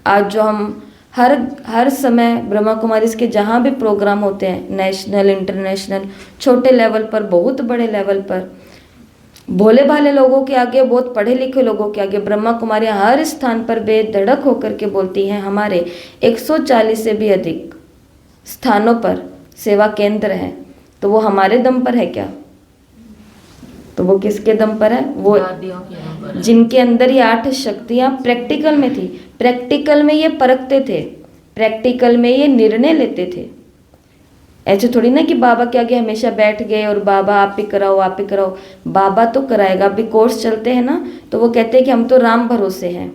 आज जो हम हर समय ब्रह्मा कुमारी के जहाँ भी प्रोग्राम होते हैं, नेशनल, इंटरनेशनल, छोटे लेवल पर, बहुत बड़े लेवल पर, भोले भाले लोगों के आगे, बहुत पढ़े लिखे लोगों के आगे ब्रह्मा कुमारी हर स्थान पर बेधड़क होकर के बोलती हैं। हमारे 140 से भी अधिक स्थानों पर सेवा केंद्र है, तो वो हमारे दम पर है क्या? तो वो किसके दम पर है? वो दादियों के ऊपर। जिनके अंदर ये 8 शक्तियाँ प्रैक्टिकल में थी, प्रैक्टिकल में ये परखते थे, प्रैक्टिकल में ये निर्णय लेते थे। ऐसे थोड़ी ना कि बाबा के आगे हमेशा बैठ गए और बाबा आप ही कराओ, आप ही कराओ। बाबा तो कराएगा। अभी कोर्स चलते हैं ना, तो वो कहते हैं कि हम तो राम भरोसे हैं,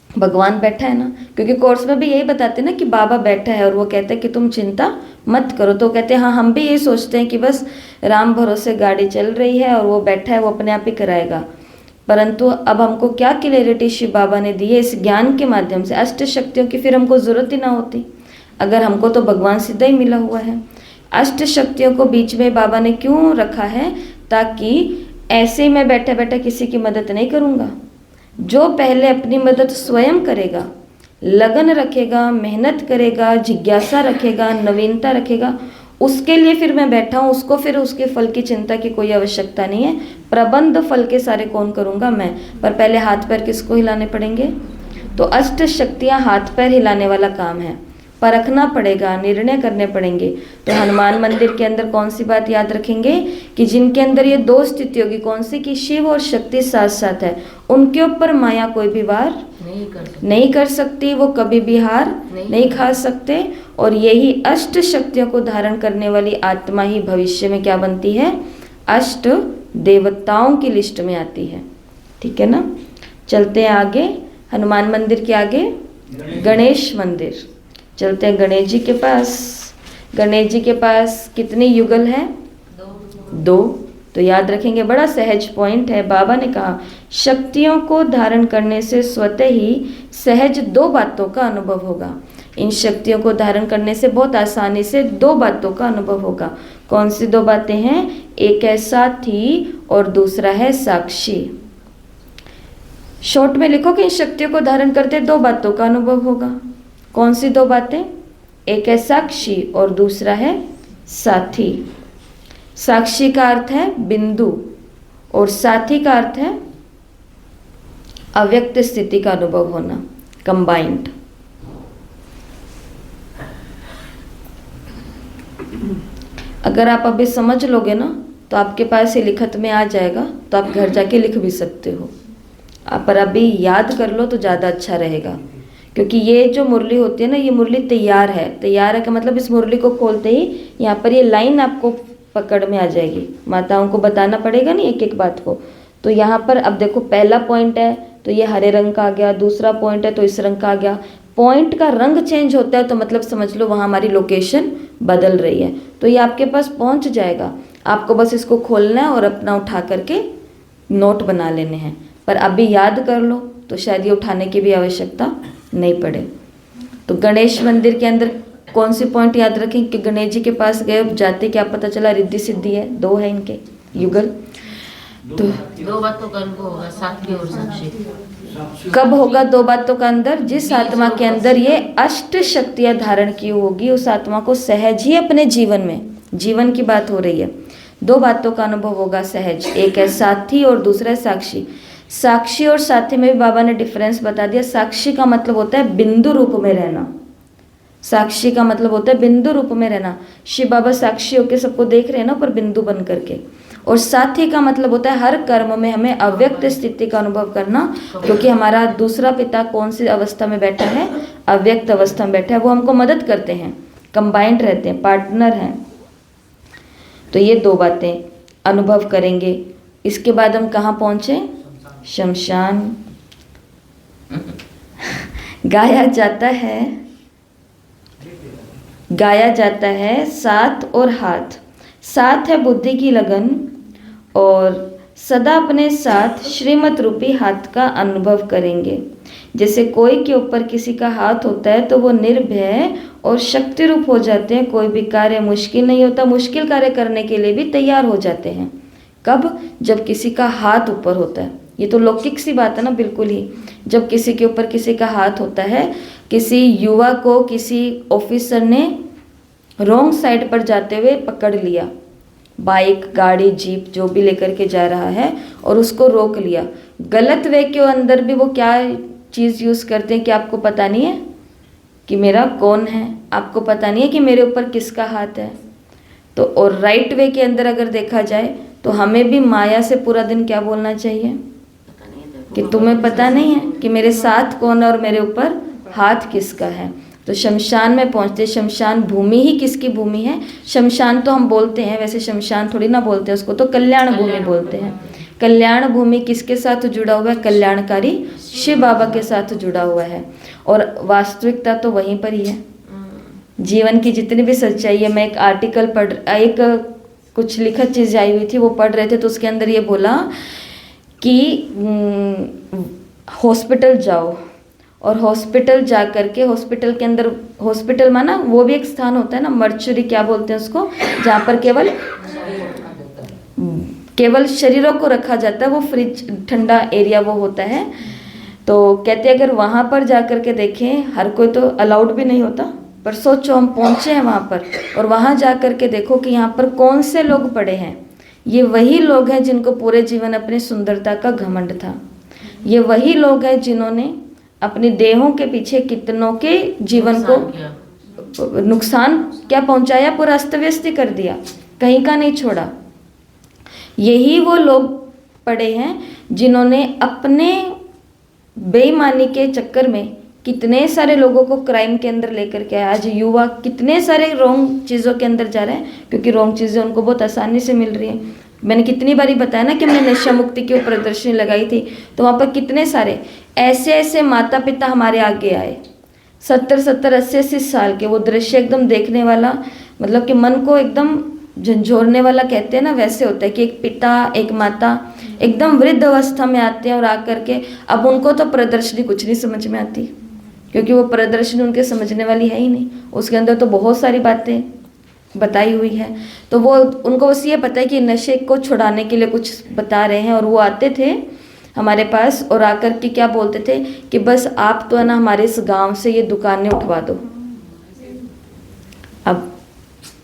भगवान बैठा है ना, क्योंकि कोर्स में भी यही बताते हैं ना कि बाबा बैठा है और वो कहते हैं कि तुम चिंता मत करो। तो कहते हैं हाँ, हम भी यही सोचते हैं कि बस राम भरोसे गाड़ी चल रही है और वो बैठा है, वो अपने आप ही कराएगा। परंतु अब हमको क्या क्लैरिटी शिव बाबा ने दी है इस ज्ञान के माध्यम से, अष्ट शक्तियों की फिर हमको ज़रूरत ही ना होती, अगर हमको तो भगवान सीधा ही मिला हुआ है। अष्ट शक्तियों को बीच में बाबा ने क्यों रखा है? ताकि ऐसे ही मैं बैठे बैठे किसी की मदद नहीं करूँगा। जो पहले अपनी मदद स्वयं करेगा, लगन रखेगा, मेहनत करेगा, जिज्ञासा रखेगा, नवीनता रखेगा, उसके लिए फिर मैं बैठा हूँ, उसको फिर उसके फल की चिंता की कोई आवश्यकता नहीं है। प्रबंध फल के सारे कौन करूँगा? मैं। पर पहले हाथ पैर किसको हिलाने पड़ेंगे? तो अष्ट शक्तियाँ हाथ पैर हिलाने वाला काम है, परखना पड़ेगा, निर्णय करने पड़ेंगे। तो हनुमान मंदिर के अंदर कौन सी बात याद रखेंगे कि जिनके अंदर ये 2 स्थिति होगी, कौन सी? कि शिव और शक्ति साथ साथ है, उनके ऊपर माया कोई भी वार नहीं कर सकती, वो कभी भी हार नहीं खा सकते। और यही अष्ट शक्तियों को धारण करने वाली आत्मा ही भविष्य में क्या बनती है? अष्ट देवताओं की लिस्ट में आती है। ठीक है ना? चलते हैं आगे, हनुमान मंदिर के आगे गणेश मंदिर। चलते हैं गणेश जी के पास। गणेश जी के पास कितने युगल हैं? 2। तो याद रखेंगे, बड़ा सहज पॉइंट है। बाबा ने कहा शक्तियों को धारण करने से स्वतः ही सहज 2 बातों का अनुभव होगा। इन शक्तियों को धारण करने से बहुत आसानी से 2 बातों का अनुभव होगा। कौन सी 2 बातें हैं? एक है साथी और दूसरा है साक्षी। शॉर्ट में लिखो कि इन शक्तियों को धारण करते 2 बातों का अनुभव होगा। कौन सी 2 बातें? एक है साक्षी और दूसरा है साथी। साक्षी का अर्थ है बिंदु और साथी का अर्थ है अव्यक्त स्थिति का अनुभव होना, कंबाइंड। अगर आप अभी समझ लोगे ना तो आपके पास ये लिखत में आ जाएगा, तो आप घर जाके लिख भी सकते हो। आप पर अभी याद कर लो तो ज़्यादा अच्छा रहेगा, क्योंकि ये जो मुरली होती है ना, ये मुरली तैयार है। तैयार है का मतलब इस मुरली को खोलते ही यहाँ पर ये लाइन आपको पकड़ में आ जाएगी। माताओं को बताना पड़ेगा नहीं एक एक बात को। तो यहाँ पर अब देखो, पहला पॉइंट है तो ये हरे रंग का आ गया, दूसरा पॉइंट है तो इस रंग का आ गया। पॉइंट का रंग चेंज होता है तो मतलब समझ लो वहाँ हमारी लोकेशन बदल रही है। तो ये आपके पास पहुँच जाएगा, आपको बस इसको खोलना है और अपना उठा करके नोट बना लेने हैं। पर अभी याद कर लो तो शायद ये उठाने की भी आवश्यकता नहीं पड़े। तो गणेश मंदिर के अंदर कौन सी पॉइंट याद रखें कि गणेश जी के पास गए, जाते क्या पता चला रिद्धि सिद्धि है, 2 है इनके युगल। तो 2 बातों का अनुभव होगा, साक्षी और साक्षी। कब होगा 2 बातों का अंदर? जिस आत्मा के अंदर ये अष्ट शक्तियां धारण की होगी, उस आत्मा को सहज ही अपने जीवन में, जीवन की बात हो रही है, 2 बातों का अनुभव होगा सहज। एक है साथी और दूसरा है साक्षी। साक्षी और साथी में भी बाबा ने डिफरेंस बता दिया। साक्षी का मतलब होता है बिंदु रूप में रहना। साक्षी का मतलब होता है बिंदु रूप में रहना। शिव बाबा साक्षी होकर सबको देख रहे हैं ना, पर बिंदु बन करके। और साथी का मतलब होता है हर कर्म में हमें अव्यक्त स्थिति का अनुभव करना, क्योंकि हमारा दूसरा पिता कौन सी अवस्था में बैठा है? अव्यक्त अवस्था में बैठा है। वो हमको मदद करते हैं, कंबाइंड रहते हैं, पार्टनर हैं। तो ये 2 बातें अनुभव करेंगे। इसके बाद हम कहाँ पहुँचे? शमशान। गाया जाता है साथ और हाथ। साथ है बुद्धि की लगन और सदा अपने साथ श्रीमत रूपी हाथ का अनुभव करेंगे। जैसे कोई के ऊपर किसी का हाथ होता है तो वो निर्भय और शक्ति रूप हो जाते हैं, कोई भी कार्य मुश्किल नहीं होता, मुश्किल कार्य करने के लिए भी तैयार हो जाते हैं। कब? जब किसी का हाथ ऊपर होता है। ये तो लौकिक सी बात है ना, बिल्कुल ही। जब किसी के ऊपर किसी का हाथ होता है, किसी युवा को किसी ऑफिसर ने रॉन्ग साइड पर जाते हुए पकड़ लिया, बाइक गाड़ी जीप जो भी लेकर के जा रहा है, और उसको रोक लिया। गलत वे के अंदर भी वो क्या चीज़ यूज़ करते हैं कि आपको पता नहीं है कि मेरा कौन है, आपको पता नहीं है कि मेरे ऊपर किसका हाथ है। तो और राइट वे के अंदर अगर देखा जाए तो हमें भी माया से पूरा दिन क्या बोलना चाहिए कि तुम्हें पता नहीं है कि मेरे साथ कौन है और मेरे ऊपर हाथ किसका है। तो शमशान में पहुंचते, शमशान भूमि ही किसकी भूमि है? शमशान तो हम बोलते हैं, वैसे शमशान थोड़ी ना बोलते हैं उसको, तो कल्याण भूमि बोलते हैं। कल्याण भूमि किसके साथ जुड़ा हुआ है? कल्याणकारी शिव बाबा के साथ जुड़ा हुआ है। और वास्तविकता तो वहीं पर ही है। जीवन की जितनी भी सच्चाई है, मैं एक आर्टिकल एक कुछ लिखत चीज़ आई हुई थी, वो पढ़ रहे थे, तो उसके अंदर ये बोला कि हॉस्पिटल जाओ और हॉस्पिटल जा करके, हॉस्पिटल के अंदर, हॉस्पिटल माना वो भी एक स्थान होता है ना, मर्चुरी क्या बोलते हैं उसको, जहाँ पर केवल शरीरों को रखा जाता है, वो फ्रिज ठंडा एरिया वो होता है। तो कहते हैं अगर वहाँ पर जा कर के देखें, हर कोई तो अलाउड भी नहीं होता, पर सोचो हम पहुँचे हैं वहाँ पर और वहाँ जा कर के देखो कि यहाँ पर कौन से लोग पड़े हैं। ये वही लोग हैं जिनको पूरे जीवन अपनी सुंदरता का घमंड था। ये वही लोग हैं जिन्होंने अपनी देहों के पीछे कितनों के जीवन को नुकसान क्या पहुंचाया, पूरा अस्त व्यस्त कर दिया, कहीं का नहीं छोड़ा। यही वो लोग पड़े हैं जिन्होंने अपने बेईमानी के चक्कर में कितने सारे लोगों को क्राइम के अंदर लेकर के आए। आज युवा कितने सारे रॉन्ग चीज़ों के अंदर जा रहे हैं, क्योंकि रॉन्ग चीज़ें उनको बहुत आसानी से मिल रही है। मैंने कितनी बारी बताया ना कि हमने नशा मुक्ति की प्रदर्शनी लगाई थी, तो वहाँ पर कितने सारे ऐसे माता पिता हमारे आगे आए, 70-70, 80-80 साल के। वो दृश्य एकदम देखने वाला, मतलब कि मन को एकदम झंझोरने वाला, कहते हैं ना, वैसे होता है कि एक पिता एक माता एकदम वृद्ध अवस्था में आते हैं और आकर के, अब उनको तो प्रदर्शनी कुछ नहीं समझ में आती, क्योंकि वो प्रदर्शनी उनके समझने वाली है ही नहीं। उसके अंदर तो बहुत सारी बातें बताई हुई है, तो वो उनको बस ये पता है कि नशे को छुड़ाने के लिए कुछ बता रहे हैं। और वो आते थे हमारे पास और आकर के क्या बोलते थे कि बस आप तो है ना हमारे इस गांव से ये दुकानें उठवा दो। अब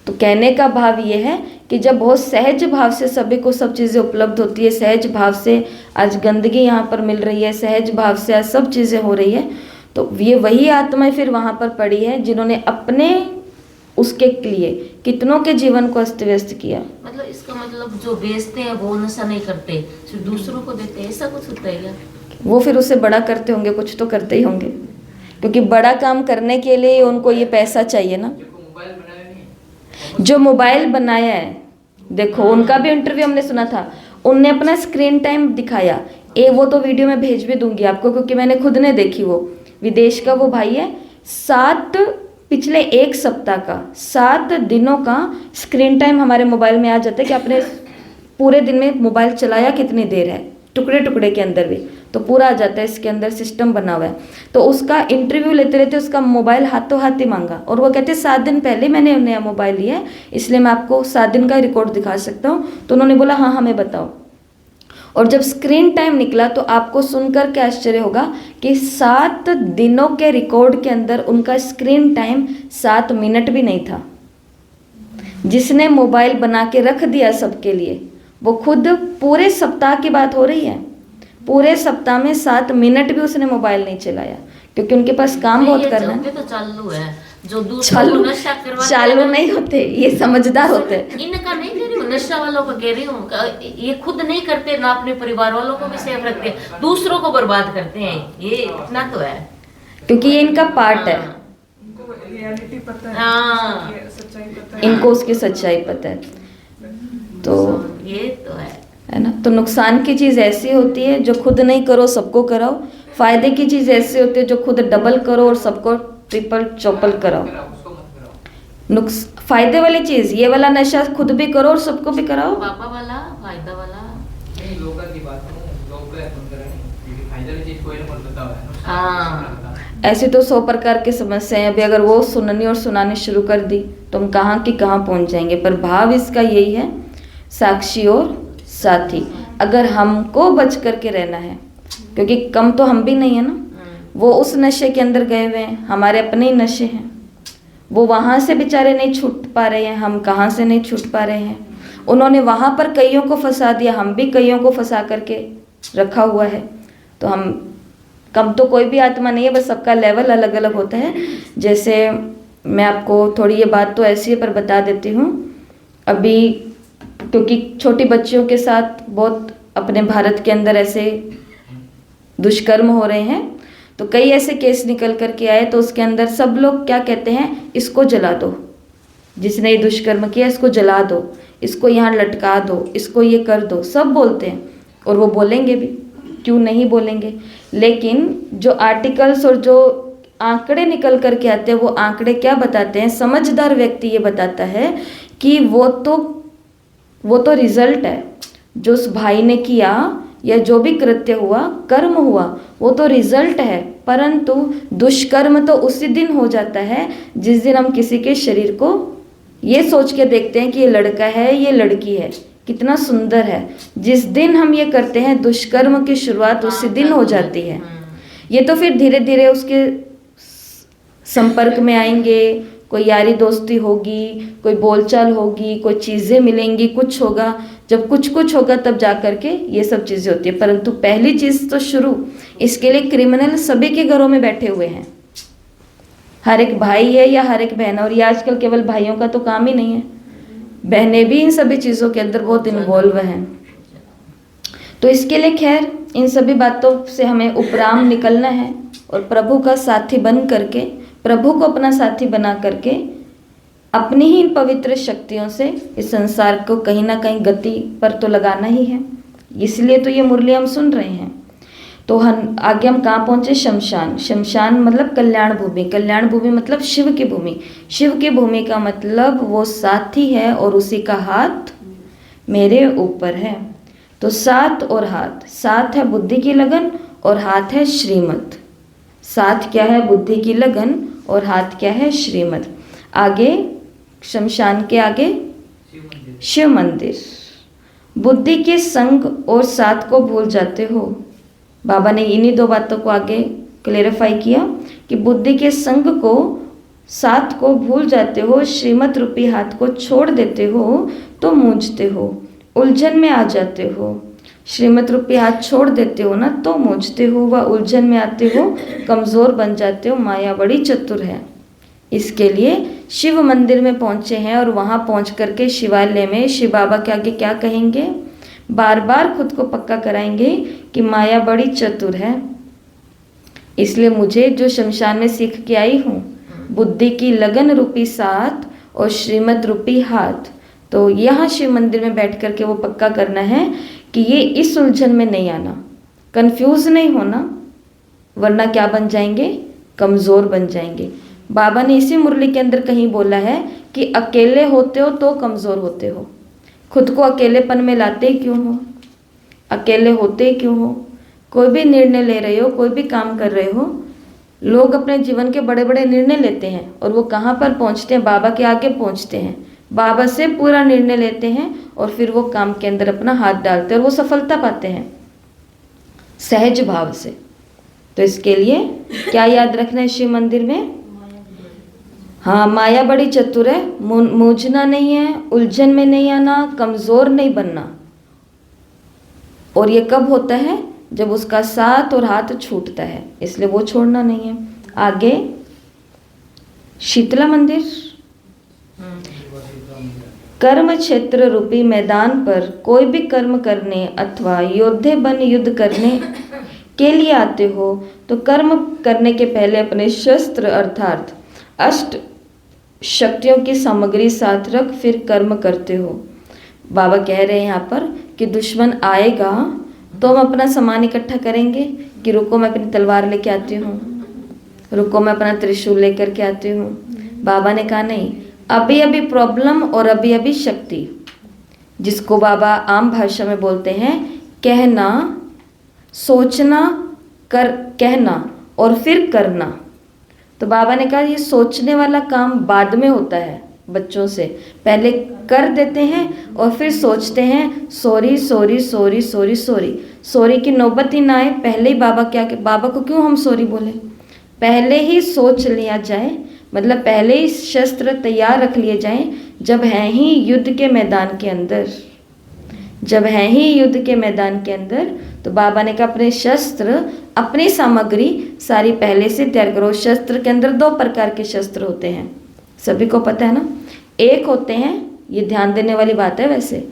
तो कहने का भाव ये है कि जब बहुत सहज भाव से सभी को सब चीज़ें उपलब्ध होती है, सहज भाव से आज गंदगी यहाँ पर मिल रही है, सहज भाव से आज सब चीज़ें हो रही है, तो ये वही आत्माएं फिर वहाँ पर पड़ी है जिन्होंने अपने उसके लिए कितनों के जीवन को अस्त व्यस्त किया। मतलब इसका मतलब जो बेचते हैं वो नशा नहीं करते, सिर्फ दूसरों को देते हैं, ऐसा कुछ होता है क्या? वो फिर उससे बड़ा करते होंगे, कुछ तो करते ही होंगे, क्योंकि बड़ा काम करने के लिए उनको ये पैसा चाहिए ना। जो मोबाइल बनाया है, देखो उनका भी इंटरव्यू हमने सुना था, उनने अपना स्क्रीन टाइम दिखाया। वो तो वीडियो में भेज भी दूंगी आपको, क्योंकि मैंने खुद ने देखी। वो विदेश का वो भाई है, पिछले 1 सप्ताह का 7 दिनों का स्क्रीन टाइम हमारे मोबाइल में आ जाता है कि आपने पूरे दिन में मोबाइल चलाया कितनी देर है, टुकड़े टुकड़े के अंदर भी तो पूरा आ जाता है, इसके अंदर सिस्टम बना हुआ है। तो उसका इंटरव्यू लेते रहते उसका मोबाइल हाथों हाथ ही मांगा, और वो कहते 7 दिन पहले मैंने नया मोबाइल लिया है, इसलिए मैं आपको 7 दिन का रिकॉर्ड दिखा सकता हूँ। तो उन्होंने बोला हाँ हमें बताओ। और जब स्क्रीन टाइम निकला तो आपको सुनकर के आश्चर्य होगा कि 7 दिनों के रिकॉर्ड के अंदर उनका स्क्रीन टाइम 7 मिनट भी नहीं था। जिसने मोबाइल बना के रख दिया सबके लिए, वो खुद पूरे सप्ताह की बात हो रही है, पूरे सप्ताह में 7 मिनट भी उसने मोबाइल नहीं चलाया, क्योंकि उनके पास काम बहुत करना है। तो चालू है, जो दूसरों को नशा करवाते चालू नहीं होते, ये समझदार होते। इनका नहीं कह रही हूँ, नशा वालों का कह रही हूँ। ये खुद नहीं करते ना, अपने परिवार वालों को भी सेफ रखते हैं, दूसरों को बर्बाद करते हैं। ये इतना तो है, क्योंकि ये इनका पार्ट है। रियलिटी पता है, हाँ, सच्चाई पता है, इनको उसकी सच्चाई पता है। तो ये तो है ना। तो नुकसान की चीज़ ऐसी होती है जो खुद नहीं करो सबको कराओ, फायदे की चीज़ ऐसी होती है जो खुद डबल करो और सबको ट्रिपल चौपल कराओ। नुक्स फायदे वाली चीज, ये वाला नशा खुद भी करो और सबको भी कराओ। पापा वाला फायदा वाला नहीं लोग की बात है, लोग का अपन करें क्योंकि फायदा की चीज कोई ना बोल बताओ है। हाँ। ऐसे तो 100 प्रकार की समस्याएं हैं। अभी अगर वो सुननी और सुनानी शुरू कर दी तो हम कहाँ की कहाँ पहुंच जाएंगे। पर भाव इसका यही है, साक्षी और साथी। अगर हमको बच करके रहना है, क्योंकि कम तो हम भी नहीं है ना, वो उस नशे के अंदर गए हुए हैं, हमारे अपने ही नशे हैं, वो वहाँ से बेचारे नहीं छूट पा रहे हैं, हम कहाँ से नहीं छूट पा रहे हैं। उन्होंने वहाँ पर कईयों को फंसा दिया, हम भी कईयों को फंसा करके रखा हुआ है। तो हम कम तो कोई भी आत्मा नहीं है, बस सबका लेवल अलग अलग होता है। जैसे मैं आपको थोड़ी ये बात तो ऐसी है पर बता देती हूँ। अभी क्योंकि छोटी बच्चियों के साथ बहुत अपने भारत के अंदर ऐसे दुष्कर्म हो रहे हैं, तो कई ऐसे केस निकल कर के आए, तो उसके अंदर सब लोग क्या कहते हैं, इसको जला दो, जिसने ये दुष्कर्म किया इसको जला दो, इसको यहाँ लटका दो, इसको ये कर दो, सब बोलते हैं। और वो बोलेंगे भी, क्यों नहीं बोलेंगे। लेकिन जो आर्टिकल्स और जो आंकड़े निकल कर के आते हैं, वो आंकड़े क्या बताते हैं, समझदार व्यक्ति ये बताता है कि वो तो रिजल्ट है जो उस भाई ने किया, या जो भी कृत्य हुआ, कर्म हुआ, वो तो रिजल्ट है। परंतु दुष्कर्म तो उसी दिन हो जाता है जिस दिन हम किसी के शरीर को ये सोच के देखते हैं कि ये लड़का है, ये लड़की है, कितना सुंदर है। जिस दिन हम ये करते हैं, दुष्कर्म की शुरुआत उसी दिन हो जाती है। ये तो फिर धीरे धीरे उसके संपर्क में आएंगे, कोई यारी दोस्ती होगी, कोई बोलचाल होगी, कोई चीज़ें मिलेंगी, कुछ होगा। जब कुछ होगा तब जा कर के ये सब चीज़ें होती है। परंतु पहली चीज़ तो शुरू, इसके लिए क्रिमिनल सभी के घरों में बैठे हुए हैं, हर एक भाई है या हर एक बहन। और ये आजकल केवल भाइयों का तो काम ही नहीं है, बहनें भी इन सभी चीज़ों के अंदर बहुत इन्वॉल्व हैं। तो इसके लिए खैर इन सभी बातों से हमें उपराम निकलना है और प्रभु का साथी बन करके, प्रभु को अपना साथी बना करके अपनी ही इन पवित्र शक्तियों से इस संसार को कहीं ना कहीं गति पर तो लगाना ही है। इसलिए तो ये मुरली हम सुन रहे हैं। तो हम आगे हम कहाँ पहुँचे, शमशान। शमशान मतलब कल्याण भूमि, कल्याण भूमि मतलब शिव की भूमि। शिव की भूमि का मतलब वो साथी है और उसी का हाथ मेरे ऊपर है। तो साथ और हाथ, साथ है बुद्धि की लगन और हाथ है श्रीमत। साथ क्या है, बुद्धि की लगन, और हाथ क्या है, श्रीमत। आगे शमशान के आगे शिव मंदिर। बुद्धि के संग और साथ को भूल जाते हो। बाबा ने इन्हीं दो बातों को आगे क्लेरिफाई किया कि बुद्धि के संग को, साथ को भूल जाते हो, श्रीमत रूपी हाथ को छोड़ देते हो तो मूंझते हो, उलझन में आ जाते हो। श्रीमत रूपी हाथ छोड़ देते हो ना तो मूंझते हो व उलझन में आते हो, कमज़ोर बन जाते हो। माया बड़ी चतुर है। इसके लिए शिव मंदिर में पहुँचे हैं और वहाँ पहुँच करके शिवालय में शिव बाबा के आगे क्या कहेंगे, बार बार खुद को पक्का कराएंगे कि माया बड़ी चतुर है। इसलिए मुझे जो शमशान में सीख के आई हूँ, बुद्धि की लगन रूपी साथ और श्रीमत रूपी हाथ, तो यहाँ शिव मंदिर में बैठ करके वो पक्का करना है कि ये इस उलझन में नहीं आना, कंफ्यूज नहीं होना, वरना क्या बन जाएंगे, कमज़ोर बन जाएंगे। बाबा ने इसी मुरली के अंदर कहीं बोला है कि अकेले होते हो तो कमज़ोर होते हो। खुद को अकेलेपन में लाते क्यों हो, अकेले होते क्यों हो। कोई भी निर्णय ले रहे हो, कोई भी काम कर रहे हो, लोग अपने जीवन के बड़े बड़े निर्णय लेते हैं और वो कहाँ पर पहुँचते हैं, बाबा के आगे पहुँचते हैं, बाबा से पूरा निर्णय लेते हैं और फिर वो काम के अंदर अपना हाथ डालते हैं और वो सफलता पाते हैं सहज भाव से। तो इसके लिए क्या याद रखना है शिव मंदिर में, हाँ, माया बड़ी चतुर है, मूझना नहीं है, उलझन में नहीं आना, कमज़ोर नहीं बनना। और ये कब होता है, जब उसका साथ और हाथ छूटता है, इसलिए वो छोड़ना नहीं है। आगे शीतला मंदिर। कर्म क्षेत्र रूपी मैदान पर कोई भी कर्म करने अथवा योद्धे बन युद्ध करने के लिए आते हो तो कर्म करने के पहले अपने शस्त्र अर्थात अष्ट शक्तियों की सामग्री साथ रख फिर कर्म करते हो। बाबा कह रहे हैं यहाँ पर कि दुश्मन आएगा तो हम अपना सामान इकट्ठा करेंगे कि रुको मैं अपनी तलवार लेके आती हूँ, रुको मैं अपना त्रिशूल लेकर के आती हूँ। बाबा ने कहा नहीं, अभी अभी प्रॉब्लम और अभी अभी शक्ति, जिसको बाबा आम भाषा में बोलते हैं कहना, सोचना, कहना और फिर करना। तो बाबा ने कहा ये सोचने वाला काम बाद में होता है बच्चों से, पहले कर देते हैं और फिर सोचते हैं sorry sorry sorry sorry sorry. Sorry की नौबत ही ना आए, पहले ही बाबा को क्यों हम सॉरी बोले, पहले ही सोच लिया जाए, मतलब पहले ही शस्त्र तैयार रख लिए जाएं, जब हैं ही युद्ध के मैदान के अंदर, जब हैं ही युद्ध के मैदान के अंदर। तो बाबा ने कहा अपने शस्त्र, अपनी सामग्री सारी पहले से तैयार करो। शस्त्र के अंदर 2 प्रकार के शस्त्र होते हैं, सभी को पता है ना। एक होते हैं, ये ध्यान देने वाली बात है वैसे,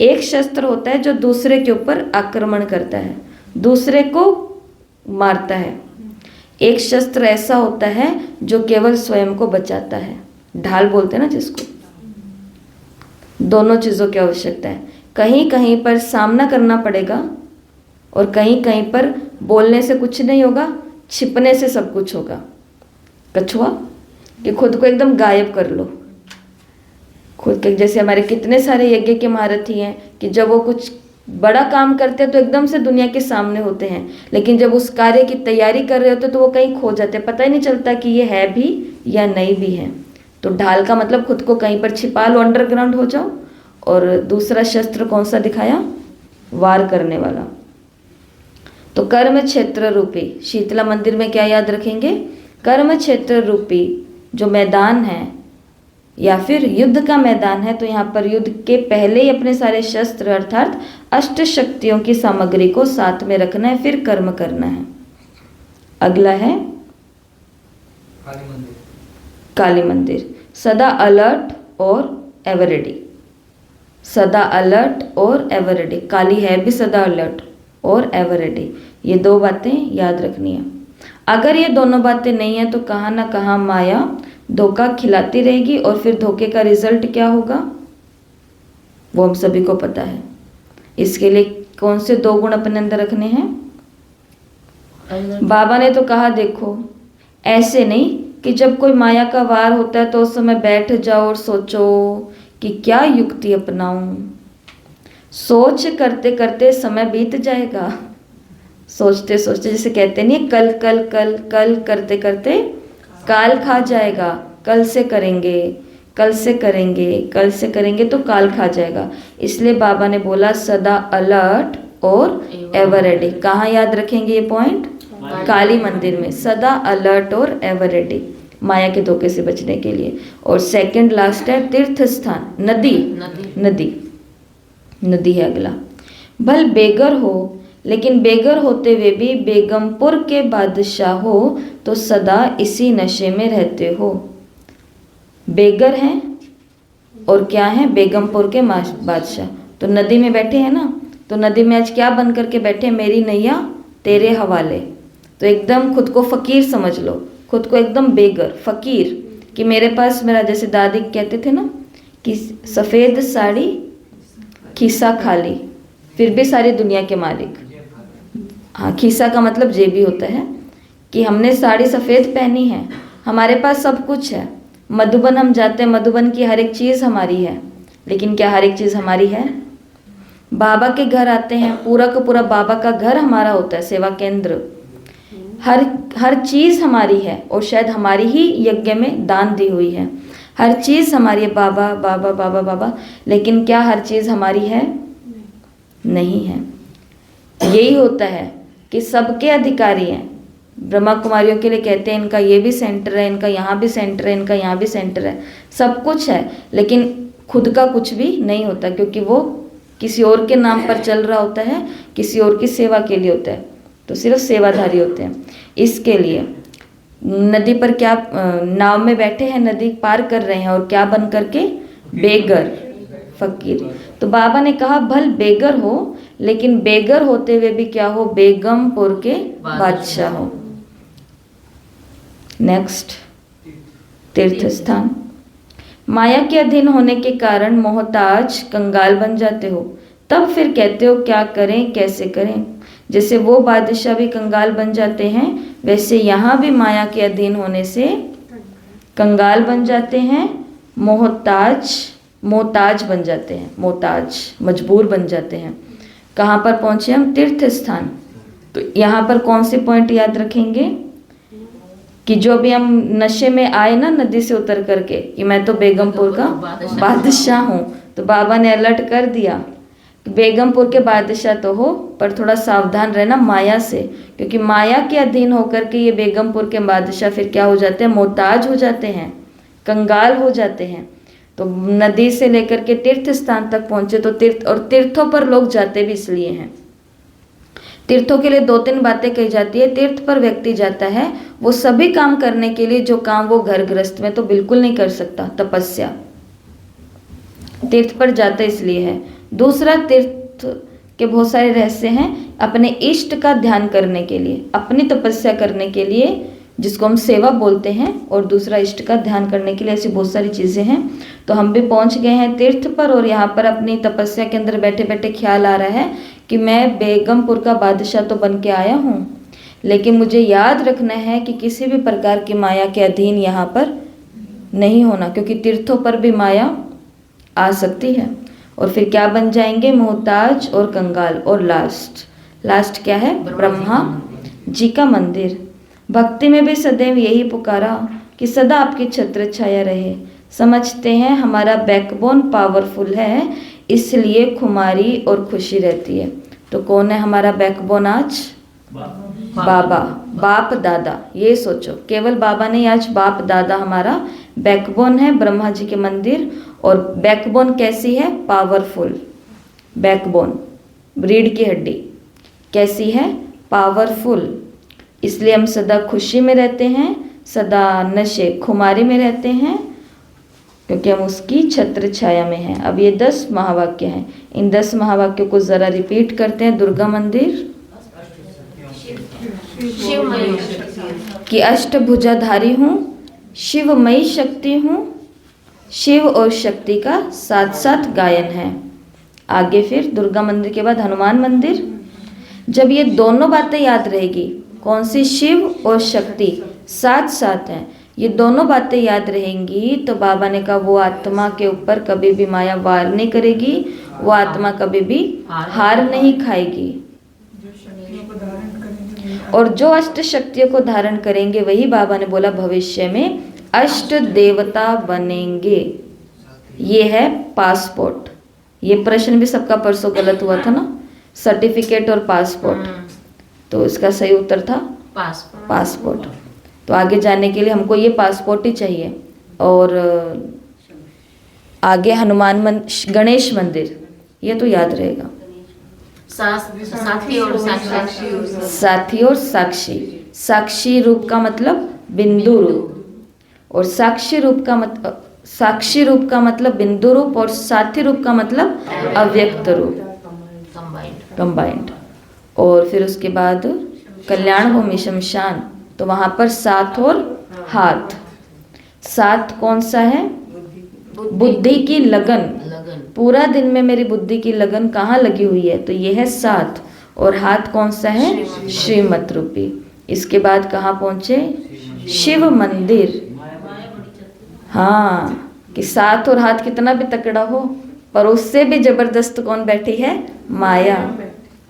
एक शस्त्र होता है जो दूसरे के ऊपर आक्रमण करता है, दूसरे को मारता है। एक शस्त्र ऐसा होता है जो केवल स्वयं को बचाता है, ढाल बोलते हैं ना जिसको। दोनों चीज़ों की आवश्यकता है, कहीं कहीं पर सामना करना पड़ेगा और कहीं कहीं पर बोलने से कुछ नहीं होगा, छिपने से सब कुछ होगा। कछुआ कि खुद को एकदम गायब कर लो, खुद के, जैसे हमारे कितने सारे यज्ञ के महारथी हैं कि जब वो कुछ बड़ा काम करते हैं तो एकदम से दुनिया के सामने होते हैं, लेकिन जब उस कार्य की तैयारी कर रहे होते तो वो कहीं खो जाते हैं, पता ही नहीं चलता कि ये है भी या नहीं भी है। तो ढाल का मतलब खुद को कहीं पर छिपा लो, अंडरग्राउंड हो जाओ। और दूसरा शस्त्र कौन सा दिखाया, वार करने वाला। तो कर्म क्षेत्र रूपी, शीतला मंदिर में क्या याद रखेंगे, कर्म क्षेत्र रूपी जो मैदान है या फिर युद्ध का मैदान है। तो यहाँ पर युद्ध के पहले ही अपने सारे शस्त्र अर्थात अष्ट शक्तियों की सामग्री को साथ में रखना है, फिर कर्म करना है। अगला है काली मंदिर, सदा अलर्ट और एवर रेडी, सदा अलर्ट और एवर रेडी। काली है भी सदा अलर्ट और एवर रेडी, ये 2 बातें याद रखनी है। अगर ये दोनों बातें नहीं है तो कहाँ ना कहाँ माया धोखा खिलाती रहेगी और फिर धोखे का रिजल्ट क्या होगा वो हम सभी को पता है। इसके लिए कौन से 2 गुण अपने अंदर रखने हैं। बाबा ने तो कहा देखो, ऐसे नहीं कि जब कोई माया का वार होता है तो उस समय बैठ जाओ और सोचो कि क्या युक्ति अपनाऊं। सोच करते करते समय बीत जाएगा, सोचते सोचते, जैसे कहते नहीं कल कल कल कल करते करते काल खा जाएगा। कल से करेंगे, कल से करेंगे, कल से करेंगे तो काल खा जाएगा। इसलिए बाबा ने बोला सदा अलर्ट और एवर रेडी। कहाँ याद रखेंगे ये पॉइंट, काली मंदिर में, सदा अलर्ट और एवर रेडी, माया के धोखे से बचने के लिए। और सेकंड लास्ट है तीर्थ स्थान, नदी, नदी, नदी है अगला। भल बेगर हो, लेकिन बेगर होते हुए भी बेगमपुर के बादशाह हो तो सदा इसी नशे में रहते हो। बेगर हैं और क्या हैं, बेगमपुर के बादशाह। तो नदी में बैठे हैं ना, तो नदी में आज क्या बन करके बैठे, मेरी नैया तेरे हवाले। तो एकदम खुद को फकीर समझ लो, खुद को एकदम बेगर, फकीर, कि मेरे पास, मेरा जैसे दादी कहते थे ना कि सफ़ेद साड़ी खिस्सा खाली फिर भी सारी दुनिया के मालिक। हाँ, खिस्सा का मतलब जेबी होता है कि हमने साड़ी सफ़ेद पहनी है, हमारे पास सब कुछ है। मधुबन हम जाते हैं, मधुबन की हर एक चीज़ हमारी है, लेकिन क्या हर एक चीज़ हमारी है। बाबा के घर आते हैं, पूरा का पूरा बाबा का घर हमारा होता है, सेवा केंद्र, हर चीज़ हमारी है और शायद हमारी ही यज्ञ में दान दी हुई है। हर चीज़ हमारी है, बाबा बाबा बाबा बाबा, लेकिन क्या हर चीज़ हमारी है, नहीं है। यही होता है कि सबके अधिकारी हैं। ब्रह्मा कुमारियों के लिए कहते हैं इनका ये भी सेंटर है, इनका यहाँ भी सेंटर है, इनका यहाँ भी सेंटर है, सब कुछ है, लेकिन खुद का कुछ भी नहीं होता, क्योंकि वो किसी और के नाम पर चल रहा होता है, किसी और की सेवा के लिए होता है, तो सिर्फ सेवाधारी होते हैं। इसके लिए नदी पर क्या, नाव में बैठे हैं, नदी पार कर रहे हैं, और क्या बन करके, बेगर, फकीर। तो बाबा ने कहा भल बेगर हो, लेकिन बेगर होते हुए भी क्या हो, बेगमपुर के बादशाह हो। नेक्स्ट, तीर्थ स्थान। माया के अधीन होने के कारण मोहताज कंगाल बन जाते हो, तब फिर कहते हो क्या करें कैसे करें। जैसे वो बादशाह भी कंगाल बन जाते हैं, वैसे यहाँ भी माया के अधीन होने से कंगाल बन जाते हैं मोहताज बन जाते हैं, मोहताज मजबूर बन जाते हैं। कहाँ पर पहुँचे हम? तीर्थ स्थान। तो यहाँ पर कौन से पॉइंट याद रखेंगे कि जो भी हम नशे में आए ना नदी से उतर करके कि मैं तो बेगमपुर का बादशाह हूँ, तो बाबा ने अलर्ट कर दिया कि बेगमपुर के बादशाह तो हो पर थोड़ा सावधान रहना माया से, क्योंकि माया के अधीन होकर के ये बेगमपुर के बादशाह फिर क्या हो जाते हैं? मोहताज हो जाते हैं, कंगाल हो जाते हैं। तो नदी से लेकर के तीर्थ स्थान तक पहुंचे, तो तीर्थों पर लोग जाते भी इसलिए हैं। तीर्थों के लिए 2-3 बातें कही जाती है। तीर्थ पर व्यक्ति जाता है वो सभी काम करने के लिए जो काम वो घर गृहस्थ में तो बिल्कुल नहीं कर सकता, तपस्या। तीर्थ पर जाता इसलिए है। दूसरा, तीर्थ के बहुत सारे रहस्य हैं अपने इष्ट का ध्यान करने के लिए, अपनी तपस्या करने के लिए, जिसको हम सेवा बोलते हैं, और दूसरा इष्ट का ध्यान करने के लिए। ऐसी बहुत सारी चीज़ें हैं। तो हम भी पहुंच गए हैं तीर्थ पर, और यहाँ पर अपनी तपस्या के अंदर बैठे बैठे ख्याल आ रहा है कि मैं बेगमपुर का बादशाह तो बन के आया हूँ, लेकिन मुझे याद रखना है कि किसी भी प्रकार की माया के अधीन यहाँ पर नहीं होना, क्योंकि तीर्थों पर भी माया आ सकती है। और फिर क्या बन जाएंगे? मोहताज और कंगाल। और लास्ट क्या है? ब्रह्मा जी का मंदिर। भक्ति में भी सदैव यही पुकारा कि सदा आपकी छत्र छाया रहे। समझते हैं हमारा बैकबोन पावरफुल है, इसलिए खुमारी और खुशी रहती है। तो कौन है हमारा बैकबोन आज? बाबा, बाप दादा। ये सोचो, केवल बाबा नहीं, आज बाप दादा हमारा बैकबोन है, ब्रह्मा जी के मंदिर। और बैकबोन कैसी है? पावरफुल बैकबोन, रीढ़ की हड्डी कैसी है? पावरफुल। इसलिए हम सदा खुशी में रहते हैं, सदा नशे खुमारी में रहते हैं, क्योंकि हम उसकी छत्र छाया में हैं। अब ये 10 महावाक्य हैं। इन 10 महावाक्यों को ज़रा रिपीट करते हैं। दुर्गा मंदिर कि अष्टभुजाधारी हूँ, शिवमयी शक्ति हूँ, शिव और शक्ति का साथ साथ गायन है। आगे फिर दुर्गा मंदिर के बाद हनुमान मंदिर। जब ये दोनों बातें याद रहेगी, कौन सी? शिव और शक्ति साथ साथ हैं, ये दोनों बातें याद रहेंगी, तो बाबा ने कहा वो आत्मा के ऊपर कभी भी माया वार नहीं करेगी, वो आत्मा कभी भी हार नहीं खाएगी। और जो अष्ट शक्तियों को धारण करेंगे वही बाबा ने बोला भविष्य में अष्ट देवता बनेंगे। ये है पासपोर्ट। ये प्रश्न भी सबका परसों गलत हुआ था ना, सर्टिफिकेट और पासपोर्ट। तो इसका सही उत्तर था पासपोर्ट। तो आगे जाने के लिए हमको ये पासपोर्ट ही चाहिए। और आगे गणेश मंदिर, ये तो याद रहेगा। साथी और साक्षी। साथी और साक्षी। साक्षी रूप का मतलब बिंदु रूप, और साक्षी रूप का मतलब बिंदु रूप, और साथी रूप का मतलब अव्यक्त रूप, कंबाइंड। और फिर उसके बाद कल्याण भूमि शमशान, तो वहाँ पर साथ और हाथ। साथ कौन सा है? बुद्धि की लगन। पूरा दिन में मेरी बुद्धि की लगन कहाँ लगी हुई है? तो ये है साथ। और हाथ कौन सा है? श्रीमत रूपी। इसके बाद कहाँ पहुँचे? शिव मंदिर। हाँ, कि साथ और हाथ कितना भी तकड़ा हो, पर उससे भी जबरदस्त कौन बैठी है? माया।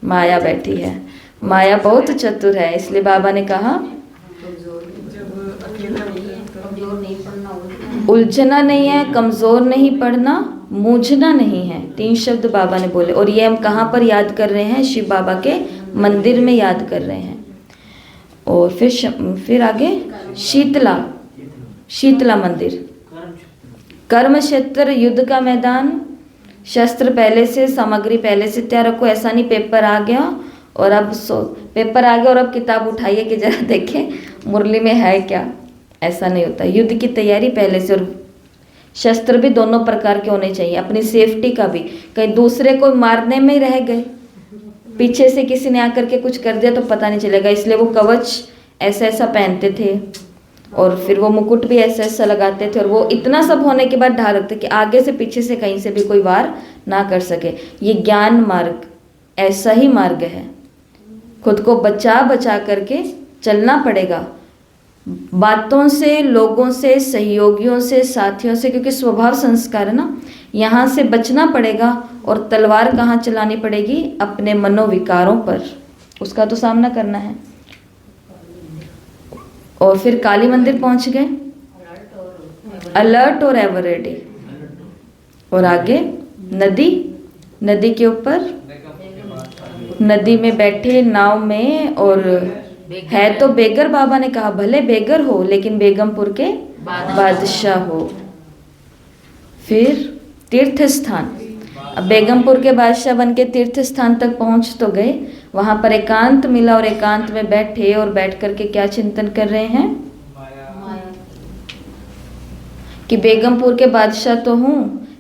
माया बैठी है। माया बहुत चतुर है, इसलिए बाबा ने कहा उलझना नहीं है, कमजोर नहीं पड़ना, मूझना नहीं है। 3 शब्द बाबा ने बोले। और ये हम कहाँ पर याद कर रहे हैं? शिव बाबा के मंदिर में याद कर रहे हैं। और फिर आगे शीतला मंदिर। कर्म क्षेत्र, युद्ध का मैदान। शस्त्र पहले से, सामग्री पहले से तैयार रखो। ऐसा नहीं पेपर आ गया और अब पेपर आ गया और अब किताब उठाइए कि जरा देखें मुरली में है क्या। ऐसा नहीं होता। युद्ध की तैयारी पहले से। और शस्त्र भी दोनों प्रकार के होने चाहिए, अपनी सेफ्टी का भी। कहीं दूसरे को मारने में रह गए, पीछे से किसी ने आकर के कुछ कर दिया तो पता नहीं चलेगा। इसलिए वो कवच ऐसा पहनते थे, और फिर वो मुकुट भी ऐसा लगाते थे। और वो इतना सब होने के बाद ढाल रखते कि आगे से पीछे से कहीं से भी कोई वार ना कर सके। ये ज्ञान मार्ग ऐसा ही मार्ग है। खुद को बचा करके चलना पड़ेगा। बातों से, लोगों से, सहयोगियों से, साथियों से, क्योंकि स्वभाव संस्कार है ना, यहाँ से बचना पड़ेगा। और तलवार कहाँ चलानी पड़ेगी? अपने मनोविकारों पर, उसका तो सामना करना है। और फिर काली मंदिर पहुंच गए, अलर्ट और एवर रेडी। और आगे नदी, नदी के ऊपर, नदी में बैठे नाव में, और है तो बेगर, बाबा ने कहा भले बेगर हो लेकिन बेगमपुर के बादशाह हो। फिर तीर्थ स्थान, अब बेगमपुर के बादशाह बन के तीर्थ स्थान तक पहुंच तो गए, वहां पर एकांत मिला और एकांत में बैठे और बैठ करके क्या चिंतन कर रहे हैं कि बेगमपुर के बादशाह तो हूं